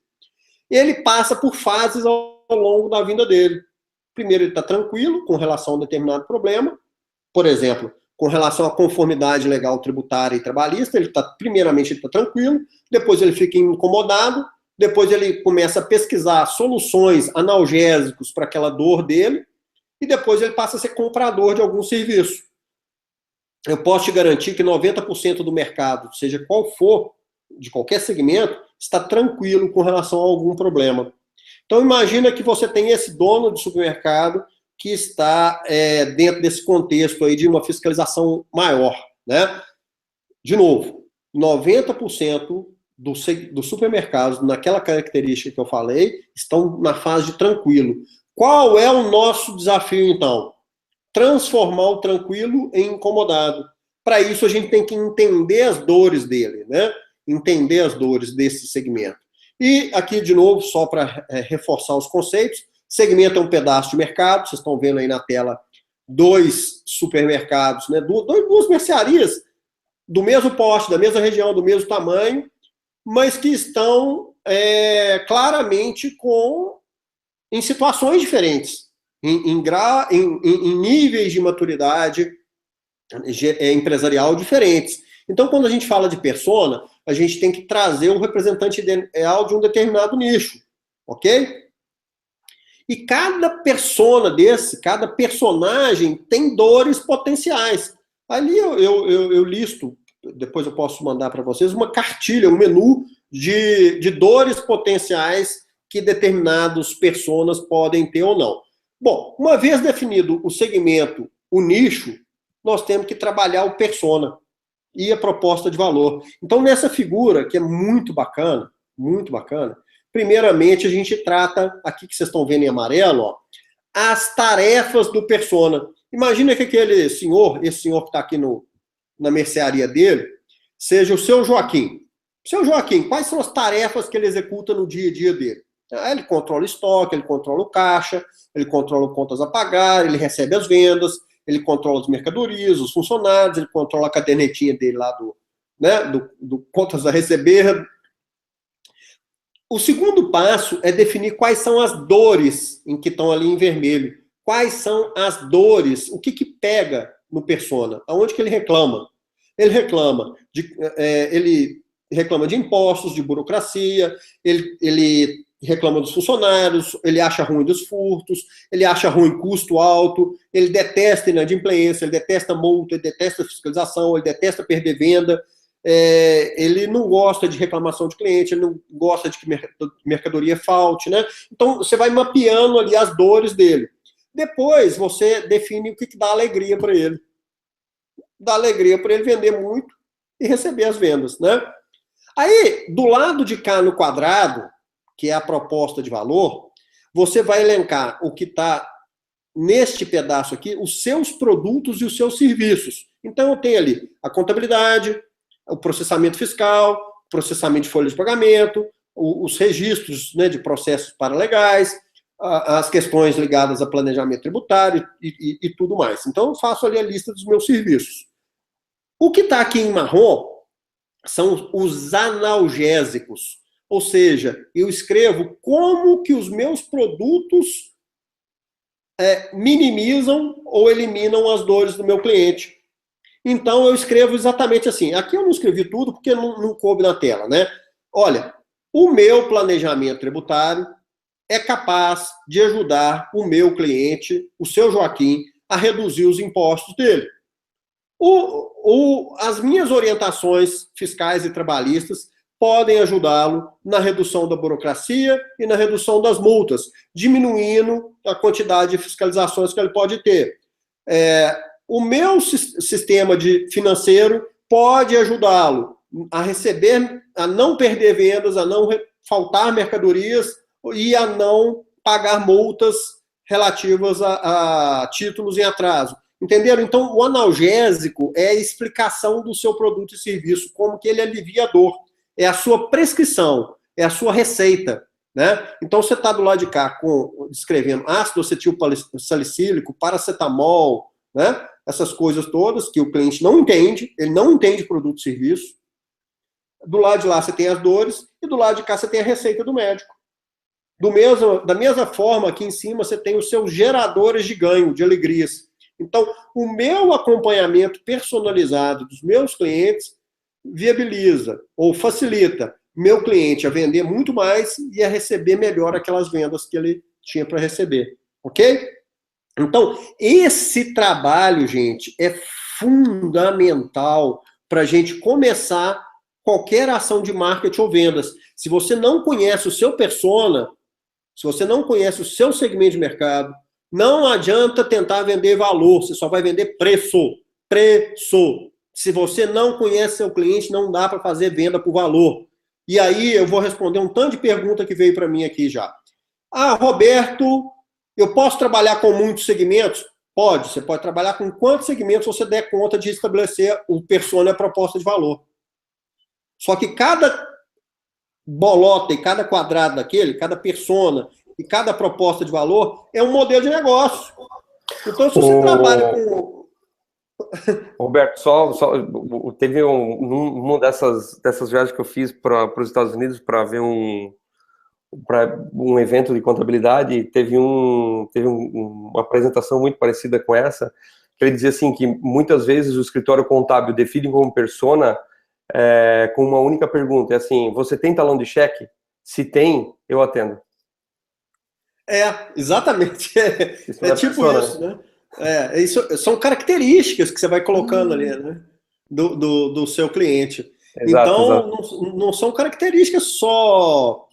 ele passa por fases ao longo da vida dele. Primeiro, ele está tranquilo com relação a um determinado problema, por exemplo, com relação à conformidade legal tributária e trabalhista, primeiramente ele está tranquilo, depois ele fica incomodado, depois ele começa a pesquisar soluções analgésicos para aquela dor dele, e depois ele passa a ser comprador de algum serviço. Eu posso te garantir que 90% do mercado, seja qual for, de qualquer segmento, está tranquilo com relação a algum problema. Então, imagina que você tem esse dono de supermercado que está dentro desse contexto aí de uma fiscalização maior, né? De novo, 90% dos supermercados, naquela característica que eu falei, estão na fase de tranquilo. Qual é o nosso desafio, então? Transformar o tranquilo em incomodado. Para isso, a gente tem que entender as dores dele, né? Entender as dores desse segmento. E aqui, de novo, só para reforçar os conceitos, segmento é um pedaço de mercado, vocês estão vendo aí na tela 2 supermercados, né? Duas mercearias do mesmo porte, da mesma região, do mesmo tamanho, mas que estão claramente em situações diferentes, em níveis de maturidade empresarial diferentes. Então, quando a gente fala de persona, a gente tem que trazer o representante ideal de um determinado nicho, ok? E cada persona cada personagem tem dores potenciais. Ali eu listo, depois eu posso mandar para vocês, uma cartilha, um menu de dores potenciais que determinados personas podem ter ou não. Bom, uma vez definido o segmento, o nicho, nós temos que trabalhar o persona e a proposta de valor. Então, nessa figura, que é muito bacana, primeiramente a gente trata, aqui que vocês estão vendo em amarelo, ó, as tarefas do persona. Imagina que aquele senhor, esse senhor que está aqui na mercearia dele, seja o seu Joaquim. Seu Joaquim, quais são as tarefas que ele executa no dia a dia dele? Ele controla o estoque, ele controla o caixa, ele controla contas a pagar, ele recebe as vendas, ele controla as mercadorias, os funcionários, ele controla a cadernetinha dele lá do contas a receber. O segundo passo é definir quais são as dores em que estão ali em vermelho. Quais são as dores, o que pega no persona, aonde que ele reclama? Ele reclama de impostos, de burocracia, ele reclama dos funcionários, ele acha ruim dos furtos, ele acha ruim custo alto, ele detesta inadimplência, ele detesta multa, ele detesta fiscalização, ele detesta perder venda, ele não gosta de reclamação de cliente, ele não gosta de que mercadoria falte, né? Então, você vai mapeando ali as dores dele. Depois, você define o que dá alegria para ele. Dá alegria para ele vender muito e receber as vendas, né? Aí, do lado de cá no quadrado, que é a proposta de valor, você vai elencar o que está neste pedaço aqui, os seus produtos e os seus serviços. Então, eu tenho ali a contabilidade, o processamento fiscal, processamento de folha de pagamento, os registros, né, de processos paralegais, as questões ligadas a planejamento tributário e tudo mais. Então, eu faço ali a lista dos meus serviços. O que está aqui em marrom são os analgésicos. Ou seja, eu escrevo como que os meus produtos minimizam ou eliminam as dores do meu cliente. Então, eu escrevo exatamente assim. Aqui eu não escrevi tudo porque não coube na tela, né? olha, o meu planejamento tributário é capaz de ajudar o meu cliente, o seu Joaquim, a reduzir os impostos dele. As minhas orientações fiscais e trabalhistas podem ajudá-lo na redução da burocracia e na redução das multas, diminuindo a quantidade de fiscalizações que ele pode ter. O meu sistema financeiro pode ajudá-lo a receber, a não perder vendas, a não faltar mercadorias e a não pagar multas relativas a títulos em atraso. Entenderam? Então, o analgésico é a explicação do seu produto e serviço, como que ele alivia a dor. É a sua prescrição, é a sua receita, né? Então, você está do lado de cá descrevendo ácido acetil salicílico, paracetamol, né? Essas coisas todas que o cliente não entende, ele não entende produto e serviço. Do lado de lá você tem as dores e do lado de cá você tem a receita do médico. Da mesma forma, aqui em cima você tem os seus geradores de ganho, de alegrias. Então, o meu acompanhamento personalizado dos meus clientes viabiliza ou facilita meu cliente a vender muito mais e a receber melhor aquelas vendas que ele tinha para receber. Ok? Então, esse trabalho, gente, é fundamental para a gente começar qualquer ação de marketing ou vendas. Se você não conhece o seu persona, se você não conhece o seu segmento de mercado, não adianta tentar vender valor, você só vai vender preço. Preço. Se você não conhece seu cliente, não dá para fazer venda por valor. E aí eu vou responder um tanto de pergunta que veio para mim aqui já. Roberto, eu posso trabalhar com muitos segmentos? Pode. Você pode trabalhar com quantos segmentos você der conta de estabelecer o persona e a proposta de valor. Só que cada bolota e cada quadrado daquele, cada persona e cada proposta de valor é um modelo de negócio. Então, se você trabalha com... Roberto, teve uma dessas viagens que eu fiz para os Estados Unidos para ver um evento de contabilidade, teve uma apresentação muito parecida com essa, que ele dizia assim, que muitas vezes o escritório contábil define como persona com uma única pergunta, é assim, você tem talão de cheque? Se tem, eu atendo. Exatamente. É tipo persona, isso, né? Isso são características que você vai colocando ali, né? Do seu cliente. Exato, então, exato. Não são características só...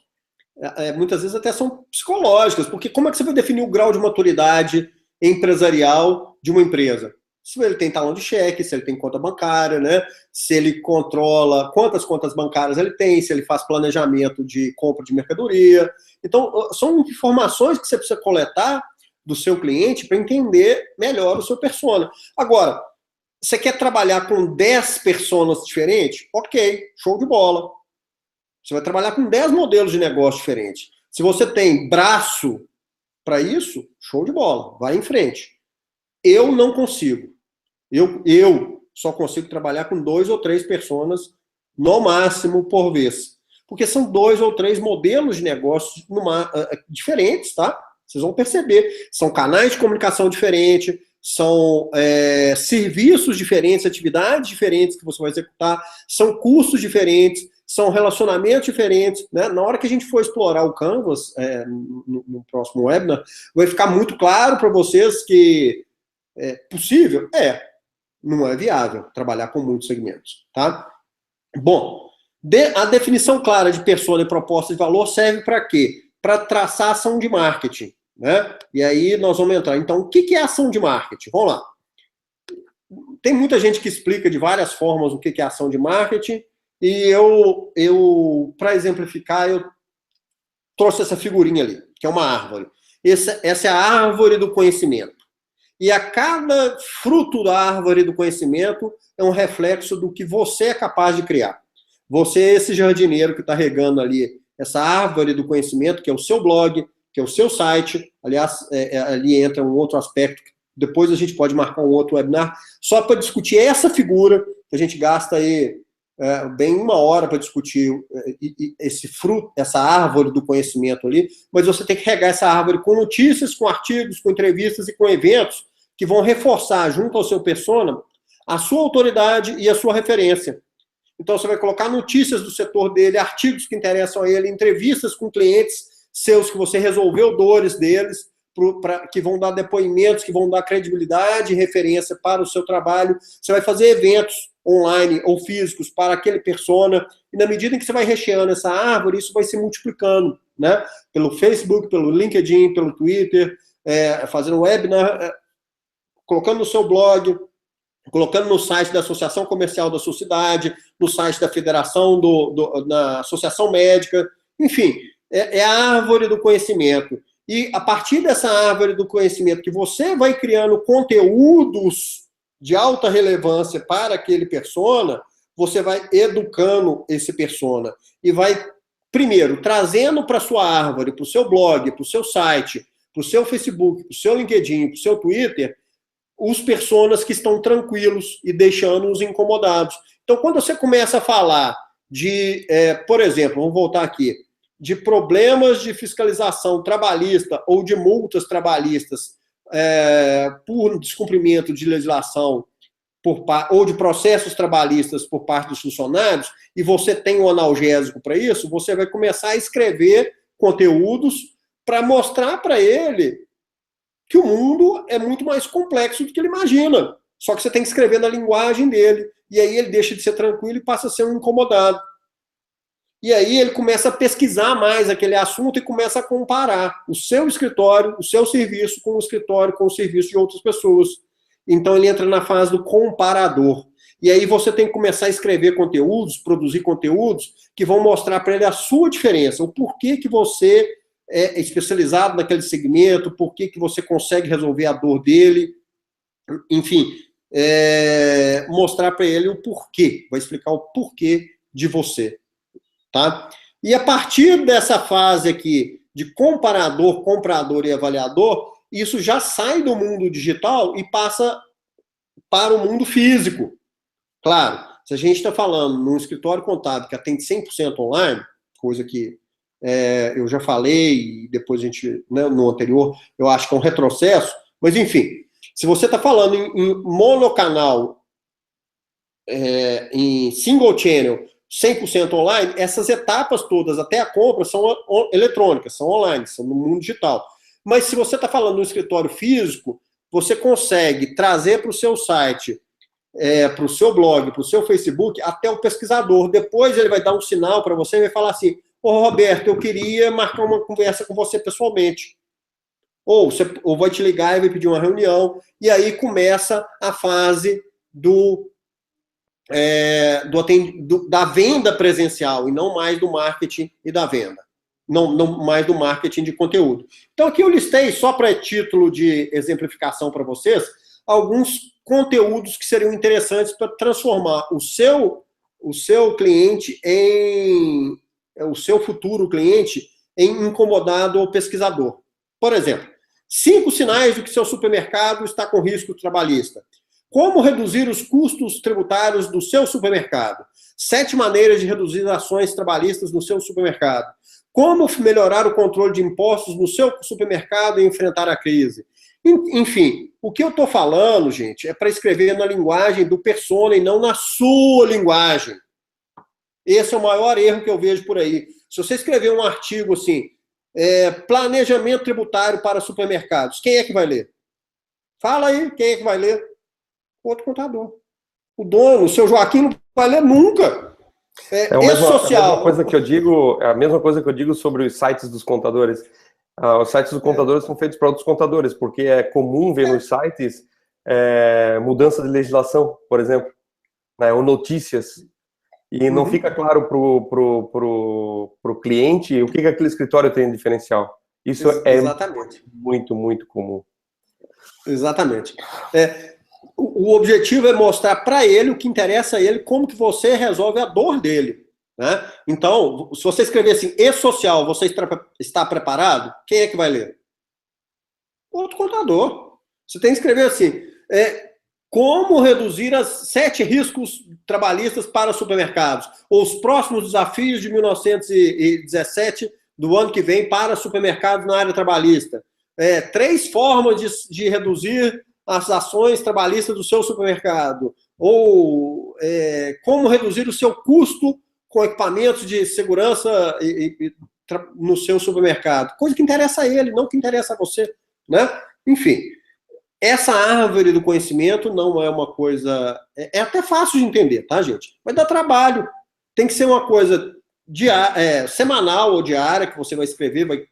muitas vezes até são psicológicas, porque como é que você vai definir o grau de maturidade empresarial de uma empresa? Se ele tem talão de cheque, se ele tem conta bancária, né? Se ele controla quantas contas bancárias ele tem, se ele faz planejamento de compra de mercadoria. Então, são informações que você precisa coletar do seu cliente para entender melhor o seu persona. Agora, você quer trabalhar com 10 personas diferentes? Ok, show de bola. Você vai trabalhar com 10 modelos de negócio diferentes. Se você tem braço para isso, show de bola, vai em frente. Eu não consigo. Eu só consigo trabalhar com 2 ou 3 personas no máximo por vez. Porque são 2 ou 3 modelos de negócio diferentes, tá? Vocês vão perceber. São canais de comunicação diferentes, são serviços diferentes, atividades diferentes que você vai executar, são custos diferentes, são relacionamentos diferentes, né? Na hora que a gente for explorar o Canvas, no próximo webinar, vai ficar muito claro para vocês que é possível? Não é viável trabalhar com muitos segmentos, tá? Bom, a definição clara de persona e proposta de valor serve para quê? Para traçar ação de marketing, né? E aí nós vamos entrar. Então, o que é ação de marketing? Vamos lá. Tem muita gente que explica de várias formas o que é ação de marketing, e eu para exemplificar, eu trouxe essa figurinha ali, que é uma árvore. Essa é a árvore do conhecimento. E a cada fruto da árvore do conhecimento é um reflexo do que você é capaz de criar. Você é esse jardineiro que está regando ali essa árvore do conhecimento, que é o seu blog, que é o seu site. Aliás, ali entra um outro aspecto, depois a gente pode marcar um outro webinar, só para discutir essa figura, que a gente gasta aí bem 1 hora para discutir esse fruto, essa árvore do conhecimento ali, mas você tem que regar essa árvore com notícias, com artigos, com entrevistas e com eventos que vão reforçar junto ao seu persona a sua autoridade e a sua referência. Então, você vai colocar notícias do setor dele, artigos que interessam a ele, entrevistas com clientes seus que você resolveu dores deles, que vão dar depoimentos, que vão dar credibilidade e referência para o seu trabalho. Você vai fazer eventos online ou físicos para aquele persona, e na medida em que você vai recheando essa árvore, isso vai se multiplicando, né? Pelo Facebook, pelo LinkedIn, pelo Twitter, fazendo webinar, colocando no seu blog, colocando no site da Associação Comercial da sua cidade, no site da Federação, da Associação Médica, enfim, é a árvore do conhecimento. E a partir dessa árvore do conhecimento que você vai criando conteúdos de alta relevância para aquele persona, você vai educando esse persona e vai, primeiro, trazendo para a sua árvore, para o seu blog, para o seu site, para o seu Facebook, para o seu LinkedIn, para o seu Twitter, os personas que estão tranquilos e deixando-os incomodados. Então, quando você começa a falar de, por exemplo, vamos voltar aqui, de problemas de fiscalização trabalhista ou de multas trabalhistas por descumprimento de legislação ou de processos trabalhistas por parte dos funcionários, e você tem um analgésico para isso, você vai começar a escrever conteúdos para mostrar para ele que o mundo é muito mais complexo do que ele imagina. Só que você tem que escrever na linguagem dele, e aí ele deixa de ser tranquilo e passa a ser um incomodado. E aí ele começa a pesquisar mais aquele assunto e começa a comparar o seu escritório, o seu serviço com o escritório, com o serviço de outras pessoas. Então ele entra na fase do comparador. E aí você tem que começar a escrever conteúdos, produzir conteúdos que vão mostrar para ele a sua diferença, o porquê que você é especializado naquele segmento, porquê que você consegue resolver a dor dele, enfim, mostrar para ele o porquê, vai explicar o porquê de você. Tá? E a partir dessa fase aqui de comparador, comprador e avaliador, isso já sai do mundo digital e passa para o mundo físico. Claro, se a gente está falando num escritório contábil que atende 100% online, coisa que eu já falei, e depois a gente, né, no anterior, eu acho que é um retrocesso, mas enfim, se você está falando em monocanal, em single channel, 100% online, essas etapas todas, até a compra, são eletrônicas, são online, são no mundo digital. Mas se você está falando no escritório físico, você consegue trazer para o seu site, para o seu blog, para o seu Facebook, até o pesquisador. Depois ele vai dar um sinal para você e vai falar assim: ô Roberto, eu queria marcar uma conversa com você pessoalmente. Ou vai te ligar e vai pedir uma reunião, e aí começa a fase da venda presencial, e não mais do marketing e da venda. Não mais do marketing de conteúdo. Então aqui eu listei, só para título de exemplificação para vocês, alguns conteúdos que seriam interessantes para transformar o seu cliente o seu futuro cliente em incomodado ou pesquisador. Por exemplo, 5 sinais de que seu supermercado está com risco trabalhista. Como reduzir os custos tributários do seu supermercado? 7 maneiras de reduzir ações trabalhistas no seu supermercado. Como melhorar o controle de impostos no seu supermercado e enfrentar a crise? Enfim, o que eu estou falando, gente, é para escrever na linguagem do persona e não na sua linguagem. Esse é o maior erro que eu vejo por aí. Se você escrever um artigo assim, planejamento tributário para supermercados, quem é que vai ler? Fala aí, quem é que vai ler? Outro contador. O dono, o seu Joaquim, não vai ler nunca. A mesma coisa que eu digo sobre os sites dos contadores. Os sites dos contadores são feitos para outros contadores, porque é comum ver nos sites mudança de legislação, por exemplo, né, ou notícias. E não fica claro pro cliente o que aquele escritório tem de diferencial. Isso Exatamente. Muito, muito comum. Exatamente. O objetivo é mostrar para ele o que interessa a ele, como que você resolve a dor dele. Né? Então, se você escrever assim, e-social, você está preparado? Quem é que vai ler? Outro contador. Você tem que escrever assim, como reduzir as 7 riscos trabalhistas para supermercados, ou os próximos desafios de 1917 do ano que vem para supermercados na área trabalhista. 3 formas de reduzir as ações trabalhistas do seu supermercado. ou como reduzir o seu custo com equipamentos de segurança no seu supermercado. Coisa que interessa a ele, não que interessa a você, né? Enfim, essa árvore do conhecimento não é uma coisa... É até fácil de entender, tá, gente? Vai dar trabalho. Tem que ser uma coisa semanal ou diária, que você vai escrever, vai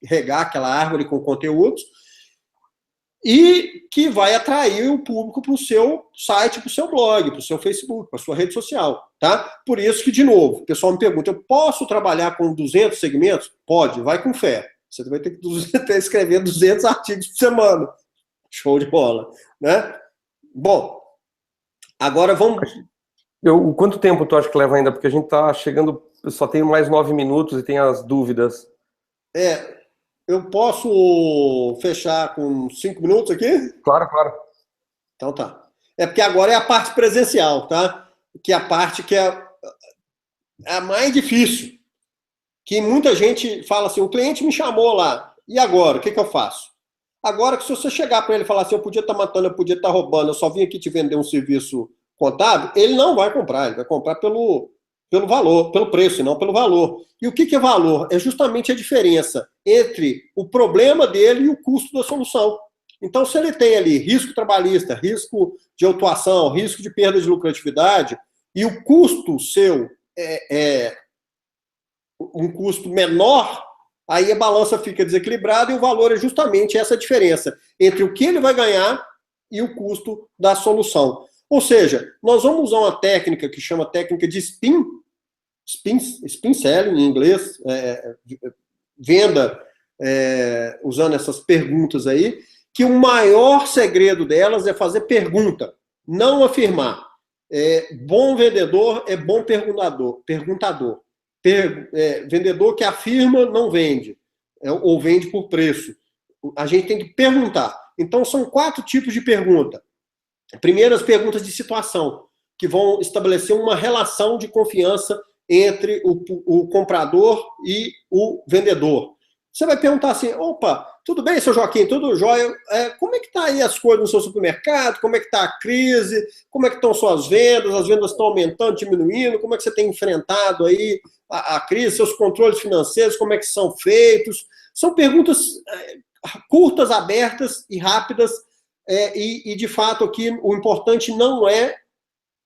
regar aquela árvore com conteúdos, e que vai atrair o público para o seu site, para o seu blog, para o seu Facebook, para a sua rede social, tá? Por isso que, de novo, o pessoal me pergunta, eu posso trabalhar com 200 segmentos? Pode, vai com fé. Você vai ter que escrever 200 artigos por semana. Show de bola, né? Bom, agora vamos... Quanto tempo tu acha que leva ainda? Porque a gente tá chegando, só tem mais 9 minutos e tem as dúvidas. Eu posso fechar com 5 minutos aqui? Claro, claro. Então tá. É porque agora é a parte presencial, tá? Que é a parte que é a mais difícil. Que muita gente fala assim, o cliente me chamou lá, e agora? O que eu faço? Agora que se você chegar para ele e falar assim, eu podia estar matando, eu podia estar roubando, eu só vim aqui te vender um serviço contábil, ele não vai comprar, ele vai comprar pelo valor, pelo preço, e não pelo valor. E o que é valor? É justamente a diferença entre o problema dele e o custo da solução. Então, se ele tem ali risco trabalhista, risco de autuação, risco de perda de lucratividade, e o custo seu é um custo menor, aí a balança fica desequilibrada e o valor é justamente essa diferença entre o que ele vai ganhar e o custo da solução. Ou seja, nós vamos usar uma técnica que chama técnica de spin selling em inglês, venda, usando essas perguntas aí, que o maior segredo delas é fazer pergunta, não afirmar. Bom vendedor é bom perguntador. Vendedor que afirma não vende, ou vende por preço. A gente tem que perguntar. Então, são 4 tipos de pergunta. Primeiro, as perguntas de situação, que vão estabelecer uma relação de confiança entre o comprador e o vendedor. Você vai perguntar assim, opa, tudo bem, seu Joaquim, tudo jóia? Como é que está aí as coisas no seu supermercado? Como é que está a crise? Como é que estão suas vendas? As vendas estão aumentando, diminuindo? Como é que você tem enfrentado aí a crise? Seus controles financeiros, como é que são feitos? São perguntas curtas, abertas e rápidas, e de fato aqui o importante não é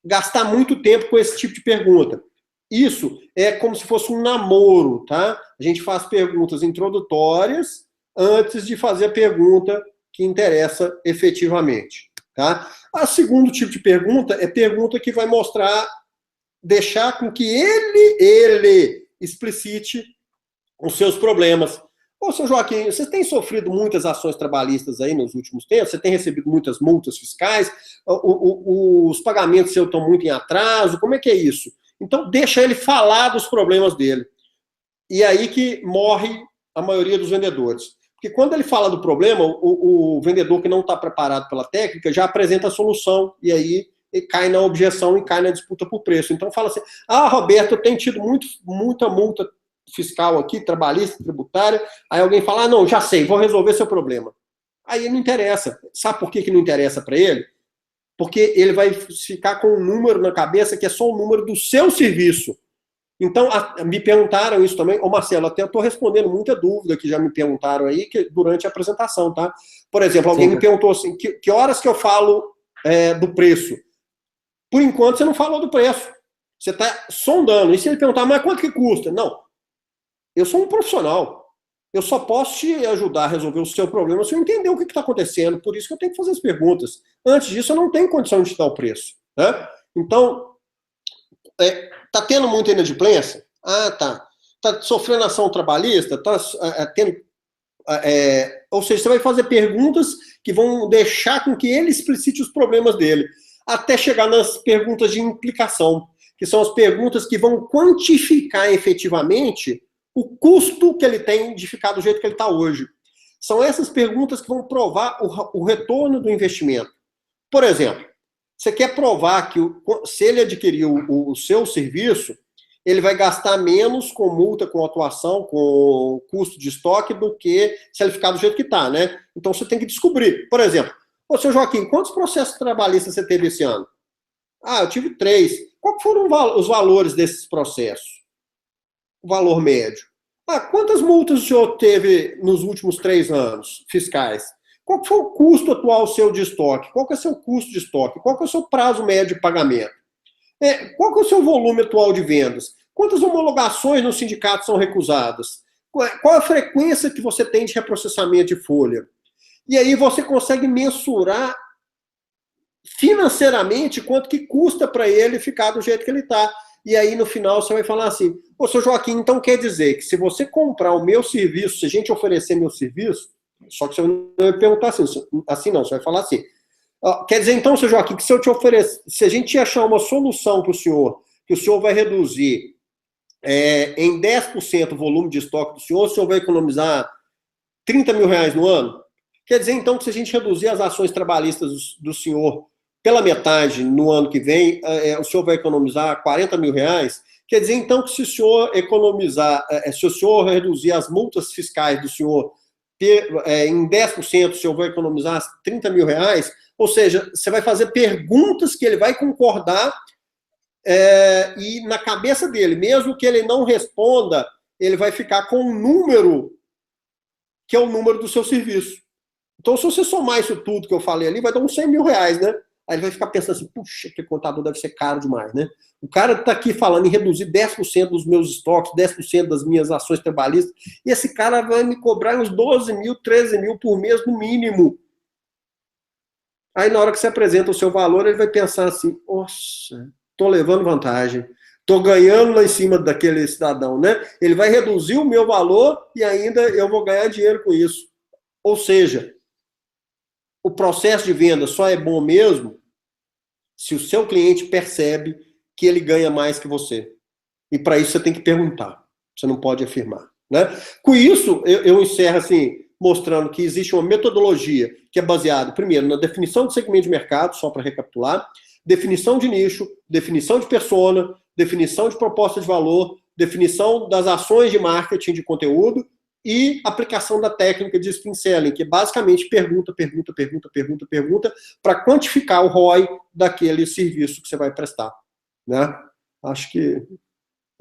gastar muito tempo com esse tipo de pergunta. Isso é como se fosse um namoro, tá? A gente faz perguntas introdutórias antes de fazer a pergunta que interessa efetivamente, tá? O segundo tipo de pergunta é pergunta que vai deixar com que ele explicite os seus problemas. Ô, seu Joaquim, vocês têm sofrido muitas ações trabalhistas aí nos últimos tempos? Você tem recebido muitas multas fiscais? Os pagamentos seus estão muito em atraso? Como é que é isso? Então, deixa ele falar dos problemas dele. E aí que morre a maioria dos vendedores. Porque quando ele fala do problema, o vendedor que não está preparado pela técnica já apresenta a solução. E aí ele cai na objeção e cai na disputa por preço. Então, fala assim, Roberto, eu tenho tido muita multa fiscal aqui, trabalhista, tributária. Aí alguém fala, não, já sei, vou resolver seu problema. Aí não interessa. Sabe por que não interessa para ele? Porque ele vai ficar com um número na cabeça que é só o número do seu serviço. Então, me perguntaram isso também. Ô, Marcelo, até eu estou respondendo muita dúvida que já me perguntaram aí durante a apresentação, tá? Por exemplo, alguém me perguntou assim, que horas que eu falo do preço? Por enquanto, você não falou do preço. Você está sondando. E se ele perguntar, mas quanto que custa? Não. Eu sou um profissional. Eu só posso te ajudar a resolver o seu problema se eu entender o que está acontecendo. Por isso que eu tenho que fazer as perguntas. Antes disso, eu não tenho condição de te dar o preço. Né? Então, está tendo muita inadimplência? Tá. Está sofrendo ação trabalhista? Está tendo... ou seja, você vai fazer perguntas que vão deixar com que ele explicite os problemas dele. Até chegar nas perguntas de implicação, que são as perguntas que vão quantificar efetivamente o custo que ele tem de ficar do jeito que ele está hoje. São essas perguntas que vão provar o retorno do investimento. Por exemplo, você quer provar que se ele adquirir o seu serviço, ele vai gastar menos com multa, com atuação, com custo de estoque do que se ele ficar do jeito que está, né? Então você tem que descobrir. Por exemplo, ô, seu Joaquim, quantos processos trabalhistas você teve esse ano? Eu tive 3. Qual foram os valores desses processos? O valor médio. Quantas multas o senhor teve nos últimos 3 anos fiscais? Qual foi o custo atual seu de estoque? Qual que é o seu custo de estoque? Qual que é o seu prazo médio de pagamento? Qual que é o seu volume atual de vendas? Quantas homologações no sindicato são recusadas? Qual a frequência que você tem de reprocessamento de folha? E aí você consegue mensurar financeiramente quanto que custa para ele ficar do jeito que ele está. E aí, no final, você vai falar assim, seu Joaquim, então quer dizer que se você comprar o meu serviço, se a gente oferecer meu serviço, só que você não vai perguntar assim não, você vai falar assim, quer dizer então, seu Joaquim, que se eu te oferecer, se a gente achar uma solução para o senhor, que o senhor vai reduzir em 10% o volume de estoque do senhor, o senhor vai economizar 30 mil reais no ano? Quer dizer então que se a gente reduzir as ações trabalhistas do senhor pela metade no ano que vem, o senhor vai economizar 40 mil reais? Quer dizer, então, que se o senhor economizar, se o senhor reduzir as multas fiscais do senhor em 10%, o senhor vai economizar 30 mil reais? Ou seja, você vai fazer perguntas que ele vai concordar e na cabeça dele, mesmo que ele não responda, ele vai ficar com um número que é o número do seu serviço. Então, se você somar isso tudo que eu falei ali, vai dar uns 100 mil reais, né? Aí ele vai ficar pensando assim, puxa, que contador deve ser caro demais, né? O cara está aqui falando em reduzir 10% dos meus estoques, 10% das minhas ações trabalhistas, e esse cara vai me cobrar uns 12 mil, 13 mil por mês no mínimo. Aí na hora que você apresenta o seu valor, ele vai pensar assim, nossa, estou levando vantagem, estou ganhando lá em cima daquele cidadão, né? Ele vai reduzir o meu valor e ainda eu vou ganhar dinheiro com isso. Ou seja, o processo de venda só é bom mesmo se o seu cliente percebe que ele ganha mais que você. E para isso você tem que perguntar. Você não pode afirmar, né? Com isso, eu encerro assim, mostrando que existe uma metodologia que é baseada, primeiro, na definição de segmento de mercado, só para recapitular, definição de nicho, definição de persona, definição de proposta de valor, definição das ações de marketing de conteúdo e aplicação da técnica de spin selling, que é basicamente pergunta para quantificar o ROI daquele serviço que você vai prestar, né? Acho que,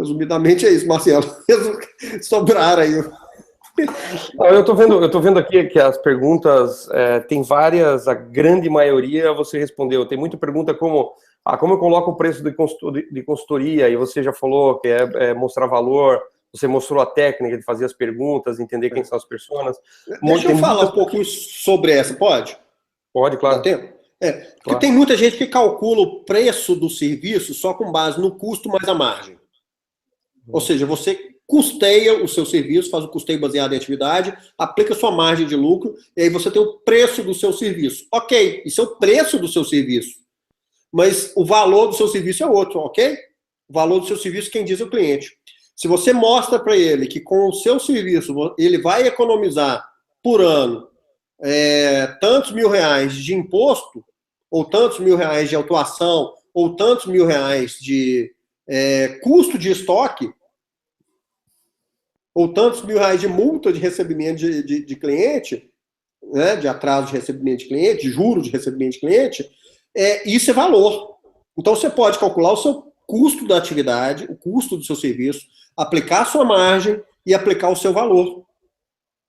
resumidamente, é isso, Marcelo. Sobraram aí. Eu tô vendo aqui que as perguntas tem várias, a grande maioria você respondeu. Tem muita pergunta como eu coloco o preço de consultoria, e você já falou que é mostrar valor. Você mostrou a técnica de fazer as perguntas, entender quem são as pessoas. Deixa eu falar um pouquinho sobre essa, pode? Pode, claro. Dá tempo? Porque tem muita gente que calcula o preço do serviço só com base no custo mais a margem. Ou seja, você custeia o seu serviço, faz o custeio baseado em atividade, aplica sua margem de lucro, e aí você tem o preço do seu serviço. Ok, isso é o preço do seu serviço. Mas o valor do seu serviço é outro, ok? O valor do seu serviço, quem diz é o cliente. Se você mostra para ele que com o seu serviço ele vai economizar por ano tantos mil reais de imposto, ou tantos mil reais de autuação, ou tantos mil reais de custo de estoque, ou tantos mil reais de multa de recebimento de cliente, né, de atraso de recebimento de cliente, de juros de recebimento de cliente, isso é valor. Então você pode calcular o seu custo da atividade, o custo do seu serviço, aplicar a sua margem e aplicar o seu valor.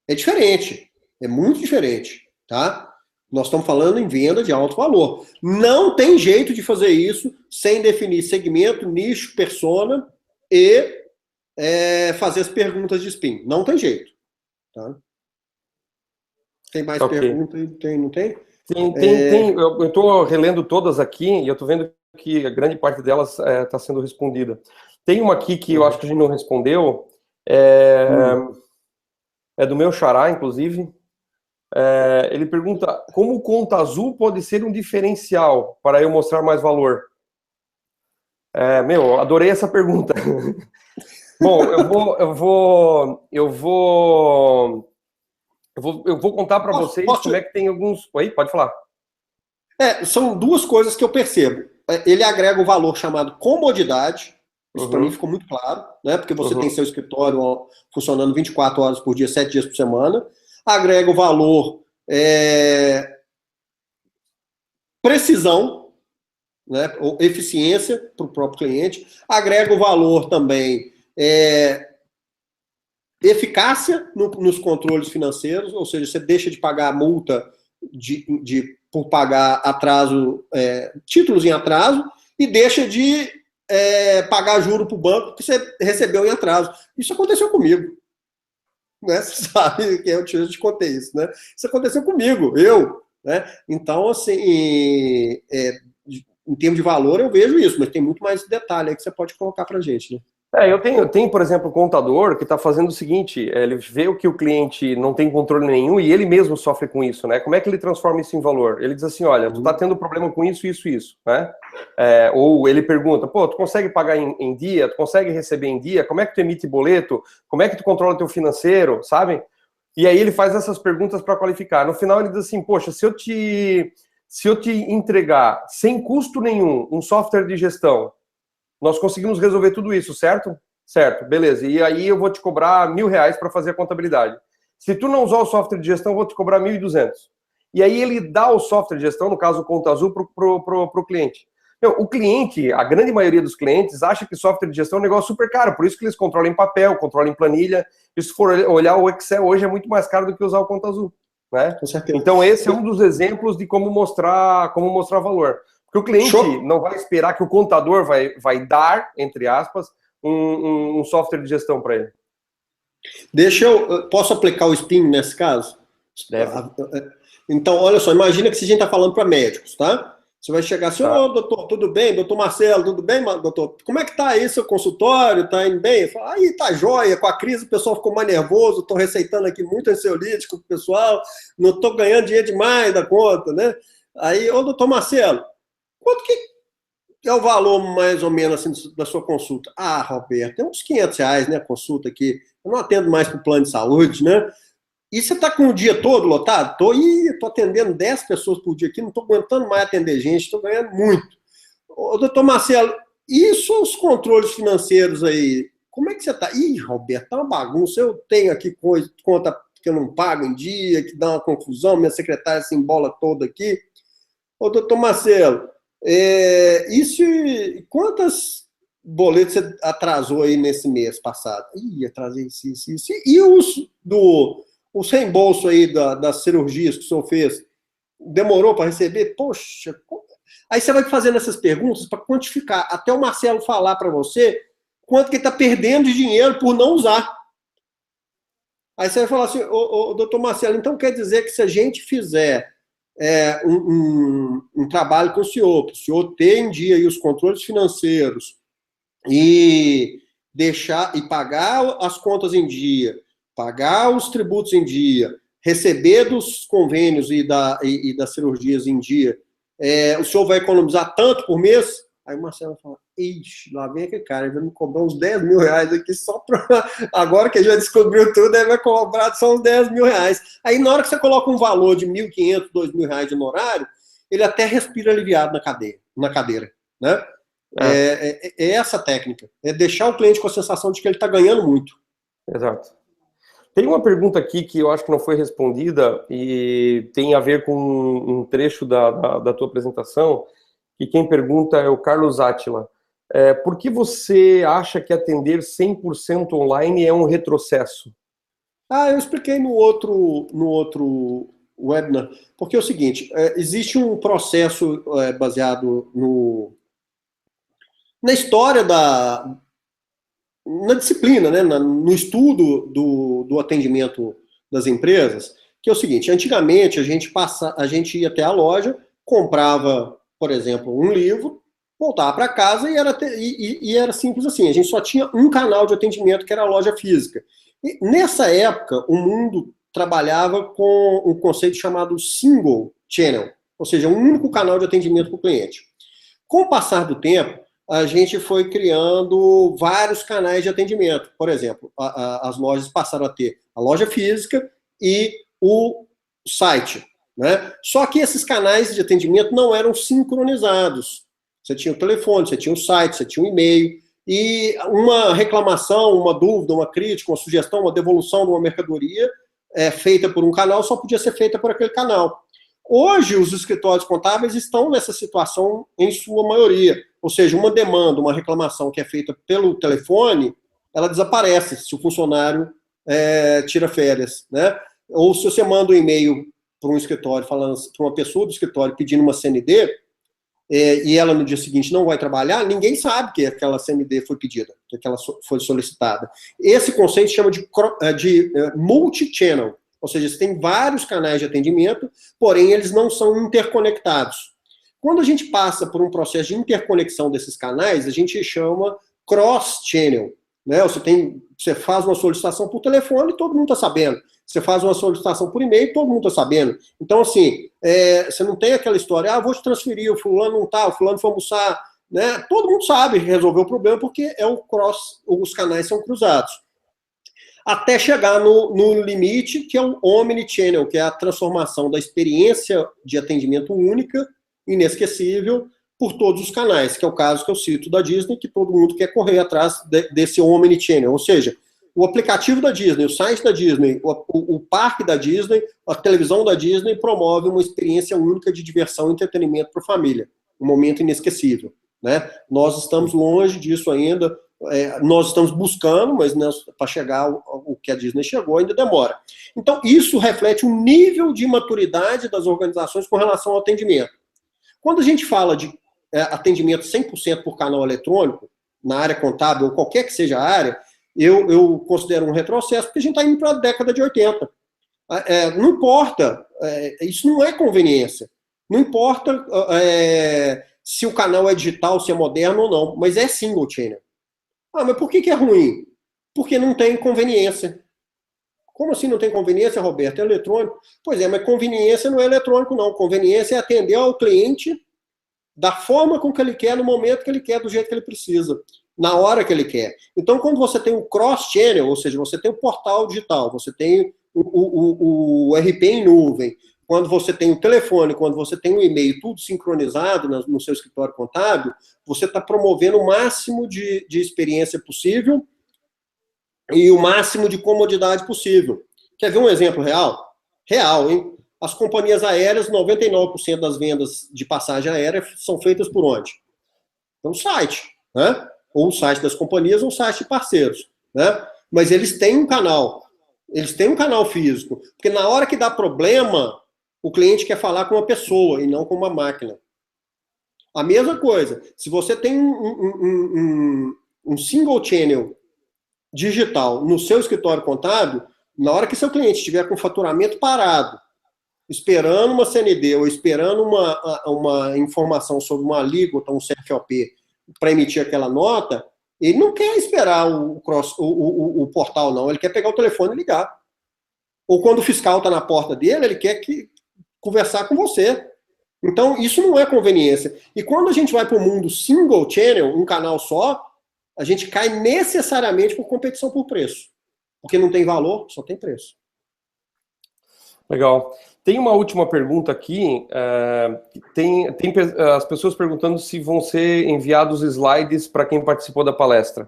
É diferente, é muito diferente, tá? Nós estamos falando em venda de alto valor. Não tem jeito de fazer isso sem definir segmento, nicho, persona e fazer as perguntas de spin. Não tem jeito, tá? Tem mais perguntas? Não tem? Tem. Eu estou relendo todas aqui e eu estou vendo que a grande parte delas está sendo respondida. Tem uma aqui que eu acho que a gente não respondeu, é do meu xará, inclusive. Ele pergunta, como conta azul pode ser um diferencial para eu mostrar mais valor? Adorei essa pergunta. Bom, eu vou contar para vocês como é que tem alguns... Oi, pode falar. São duas coisas que eu percebo. Ele agrega o valor chamado comodidade. Isso para mim ficou muito claro, né? Porque você tem seu escritório funcionando 24 horas por dia, 7 dias por semana. Agrega o valor precisão. né, ou eficiência para o próprio cliente, agrega o valor também, eficácia nos controles financeiros, ou seja, você deixa de pagar a multa por pagar atraso, títulos em atraso, e deixa de pagar juro para o banco que você recebeu em atraso. Isso aconteceu comigo. Né? Você sabe que eu te contei isso, né? Isso aconteceu comigo, né? Então, assim, em termos de valor, eu vejo isso, mas tem muito mais detalhe aí que você pode colocar para a gente, né? Eu tenho, por exemplo, um contador que está fazendo o seguinte, ele vê o que o cliente não tem controle nenhum e ele mesmo sofre com isso, né? Como é que ele transforma isso em valor? Ele diz assim, olha, tu está tendo problema com isso, isso, isso, né? Ou ele pergunta, pô, tu consegue pagar em dia? Tu consegue receber em dia? Como é que tu emite boleto? Como é que tu controla teu financeiro, sabe? E aí ele faz essas perguntas para qualificar. No final ele diz assim, poxa, se eu te entregar sem custo nenhum um software de gestão, nós conseguimos resolver tudo isso, certo? Certo, beleza. E aí eu vou te cobrar R$1.000 para fazer a contabilidade. Se tu não usar o software de gestão, eu vou te cobrar 1.200. E aí ele dá o software de gestão, no caso o Conta Azul, pro cliente. O cliente, a grande maioria dos clientes, acha que software de gestão é um negócio super caro, por isso que eles controlam em papel, controlam em planilha. E se for olhar o Excel hoje é muito mais caro do que usar o Conta Azul, né? Com certeza. Então esse é um dos exemplos de como mostrar valor. Porque o cliente não vai esperar que o contador vai dar, entre aspas, um software de gestão para ele. Posso aplicar o SPIN nesse caso? Deve. Então, olha só, imagina que se a gente está falando para médicos, tá? Você vai chegar assim, ô, doutor, tudo bem? Doutor Marcelo, tudo bem, doutor? Como é que tá aí seu consultório? Tá indo bem? Falo, aí tá jóia, com a crise o pessoal ficou mais nervoso, tô receitando aqui muito ansiolítico pro pessoal, não tô ganhando dinheiro demais da conta, né? Aí, ô, doutor Marcelo, quanto que é o valor, mais ou menos, assim, da sua consulta? Ah, Roberto, é uns R$500, né, a consulta aqui. Eu não atendo mais pro plano de saúde, né? E você está com o dia todo lotado? Tô atendendo 10 pessoas por dia aqui, não estou aguentando mais atender gente, estou ganhando muito. Ô, doutor Marcelo, e os controles financeiros aí? Como é que você está? Ih, Roberto, tá uma bagunça. Eu tenho aqui conta que eu não pago em dia, que dá uma confusão, minha secretária se embola toda aqui. Ô, doutor Marcelo, quantas boletos você atrasou aí nesse mês passado? Ih, atrasei isso. E os reembolsos aí das cirurgias que o senhor fez, demorou para receber? Poxa, aí você vai fazendo essas perguntas para quantificar, até o Marcelo falar para você quanto que ele está perdendo de dinheiro por não usar. Aí você vai falar assim, doutor Marcelo, então quer dizer que se a gente fizer um trabalho com o senhor ter em dia aí os controles financeiros e pagar as contas em dia, pagar os tributos em dia, receber dos convênios e das cirurgias em dia, o senhor vai economizar tanto por mês? Aí o Marcelo fala, ixi, lá vem aquele cara, ele vai me cobrar uns R$10.000 aqui só para... Agora que ele já descobriu tudo, ele vai cobrar só uns R$10.000. Aí na hora que você coloca um valor de R$1.500, R$2.000 de honorário, ele até respira aliviado na cadeira, né? É essa técnica, é deixar o cliente com a sensação de que ele está ganhando muito. Exato. Tem uma pergunta aqui que eu acho que não foi respondida e tem a ver com um trecho da tua apresentação, que quem pergunta é o Carlos Átila. Por que você acha que atender 100% online é um retrocesso? Eu expliquei no outro webinar, porque é o seguinte, existe um processo baseado na história na disciplina, né, no estudo do atendimento das empresas, que é o seguinte, antigamente a gente ia até a loja, comprava, por exemplo, um livro, voltava para casa e era simples assim, a gente só tinha um canal de atendimento que era a loja física. E nessa época, o mundo trabalhava com um conceito chamado single channel, ou seja, um único canal de atendimento para o cliente. Com o passar do tempo, a gente foi criando vários canais de atendimento. Por exemplo, as lojas passaram a ter a loja física e o site, né? Só que esses canais de atendimento não eram sincronizados. Você tinha o telefone, você tinha o site, você tinha o e-mail, e uma reclamação, uma dúvida, uma crítica, uma sugestão, uma devolução de uma mercadoria feita por um canal só podia ser feita por aquele canal. Hoje, os escritórios contábeis estão nessa situação em sua maioria. Ou seja, uma demanda, uma reclamação que é feita pelo telefone, ela desaparece se o funcionário tira férias, né? Ou se você manda um e-mail para um escritório, falando para uma pessoa do escritório pedindo uma CND, e ela no dia seguinte não vai trabalhar, ninguém sabe que aquela CND foi pedida, que aquela foi solicitada. Esse conceito chama de multi-channel, ou seja, você tem vários canais de atendimento, porém eles não são interconectados. Quando a gente passa por um processo de interconexão desses canais, a gente chama cross-channel. Né? Você faz uma solicitação por telefone, todo mundo está sabendo. Você faz uma solicitação por e-mail, todo mundo está sabendo. Então, assim, você não tem aquela história, vou te transferir, o fulano não está, o fulano foi almoçar. Né? Todo mundo sabe resolver o problema porque os canais são cruzados. Até chegar no limite, que é o omnichannel, que é a transformação da experiência de atendimento única, inesquecível, por todos os canais, que é o caso que eu cito da Disney, que todo mundo quer correr atrás desse omnichannel. Ou seja, o aplicativo da Disney, o site da Disney, o parque da Disney, a televisão da Disney promove uma experiência única de diversão e entretenimento para a família. Um momento inesquecível. Né? Nós estamos longe disso ainda, nós estamos buscando, mas para chegar o que a Disney chegou ainda demora. Então, isso reflete um nível de maturidade das organizações com relação ao atendimento. Quando a gente fala de atendimento 100% por canal eletrônico, na área contábil ou qualquer que seja a área, eu considero um retrocesso, porque a gente está indo para a década de 80. Não importa, isso não é conveniência. Não importa se o canal é digital, se é moderno ou não, mas é single channel. Mas por que é ruim? Porque não tem conveniência. Como assim não tem conveniência, Roberto? É eletrônico? Pois é, mas conveniência não é eletrônico, não. Conveniência é atender ao cliente da forma com que ele quer, no momento que ele quer, do jeito que ele precisa, na hora que ele quer. Então, quando você tem o cross-channel, ou seja, você tem o portal digital, você tem o RP em nuvem, quando você tem o telefone, quando você tem o e-mail, tudo sincronizado no seu escritório contábil, você está promovendo o máximo de experiência possível e o máximo de comodidade possível. Quer ver um exemplo real? Real, hein? As companhias aéreas, 99% das vendas de passagem aérea são feitas por onde? Pelo site, né? Ou o site das companhias ou o site de parceiros, né? Mas eles têm um canal físico, porque na hora que dá problema, o cliente quer falar com uma pessoa e não com uma máquina. A mesma coisa, se você tem um single channel digital no seu escritório contábil, na hora que seu cliente estiver com faturamento parado, esperando uma CND ou esperando uma informação sobre uma alíquota, um CFOP, para emitir aquela nota, ele não quer esperar o portal, não. Ele quer pegar o telefone e ligar. Ou quando o fiscal está na porta dele, ele quer conversar com você. Então, isso não é conveniência. E quando a gente vai para o mundo single channel, um canal só, a gente cai necessariamente por competição por preço. Porque não tem valor, só tem preço. Legal. Tem uma última pergunta aqui. Tem as pessoas perguntando se vão ser enviados slides para quem participou da palestra.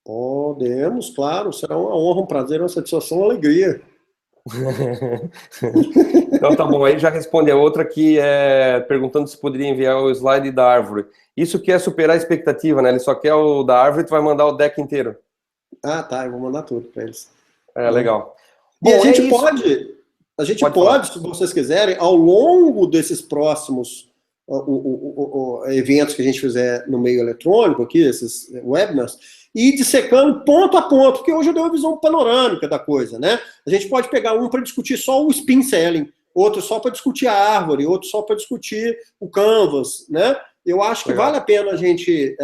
Podemos, claro. Será uma honra, um prazer, uma satisfação, uma alegria. Então tá bom, aí já responde a outra que perguntando se poderia enviar o slide da árvore. Isso que é superar a expectativa, né? Ele só quer o da árvore e tu vai mandar o deck inteiro. Ah, tá, eu vou mandar tudo para eles. Legal. E bom, a gente pode, se vocês quiserem, ao longo desses próximos eventos que a gente fizer no meio eletrônico aqui, esses webinars, ir dissecando ponto a ponto, porque hoje eu dei uma visão panorâmica da coisa, né? A gente pode pegar um para discutir só o spin selling, outro só para discutir a árvore, outro só para discutir o canvas, né? Eu acho que vale a pena a gente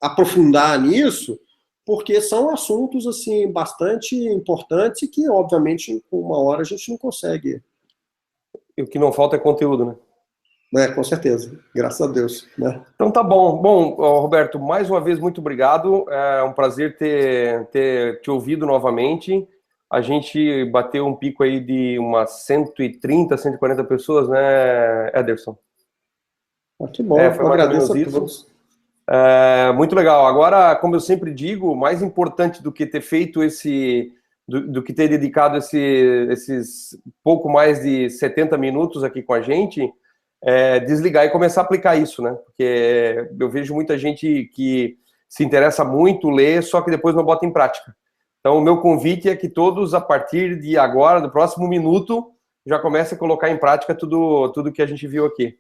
aprofundar nisso, porque são assuntos assim bastante importantes e que, obviamente, com uma hora a gente não consegue. E o que não falta é conteúdo, né? Com certeza. Graças a Deus. Né? Então tá bom. Bom, Roberto, mais uma vez, muito obrigado. É um prazer ter te ouvido novamente. A gente bateu um pico aí de umas 130, 140 pessoas, né, Ederson? Que bom, foi mais ou menos isso. Muito legal. Agora, como eu sempre digo, mais importante do que ter feito esse do que ter dedicado esses pouco mais de 70 minutos aqui com a gente, desligar e começar a aplicar isso, né? Porque eu vejo muita gente que se interessa muito, lê, só que depois não bota em prática. Então, o meu convite é que todos, a partir de agora, do próximo minuto, já comecem a colocar em prática tudo que a gente viu aqui.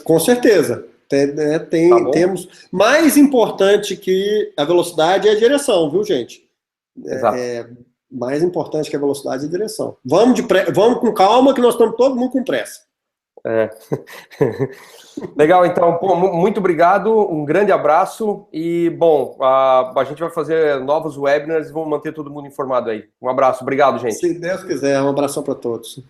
Com certeza. Temos. Mais importante que a velocidade é a direção, viu, gente? Exato. Mais importante que a velocidade é a direção. Vamos com calma, que nós estamos todo mundo com pressa. Legal, então, pô, muito obrigado, um grande abraço e, bom, a gente vai fazer novos webinars e vamos manter todo mundo informado aí. Um abraço, obrigado, gente. Se Deus quiser, um abração para todos.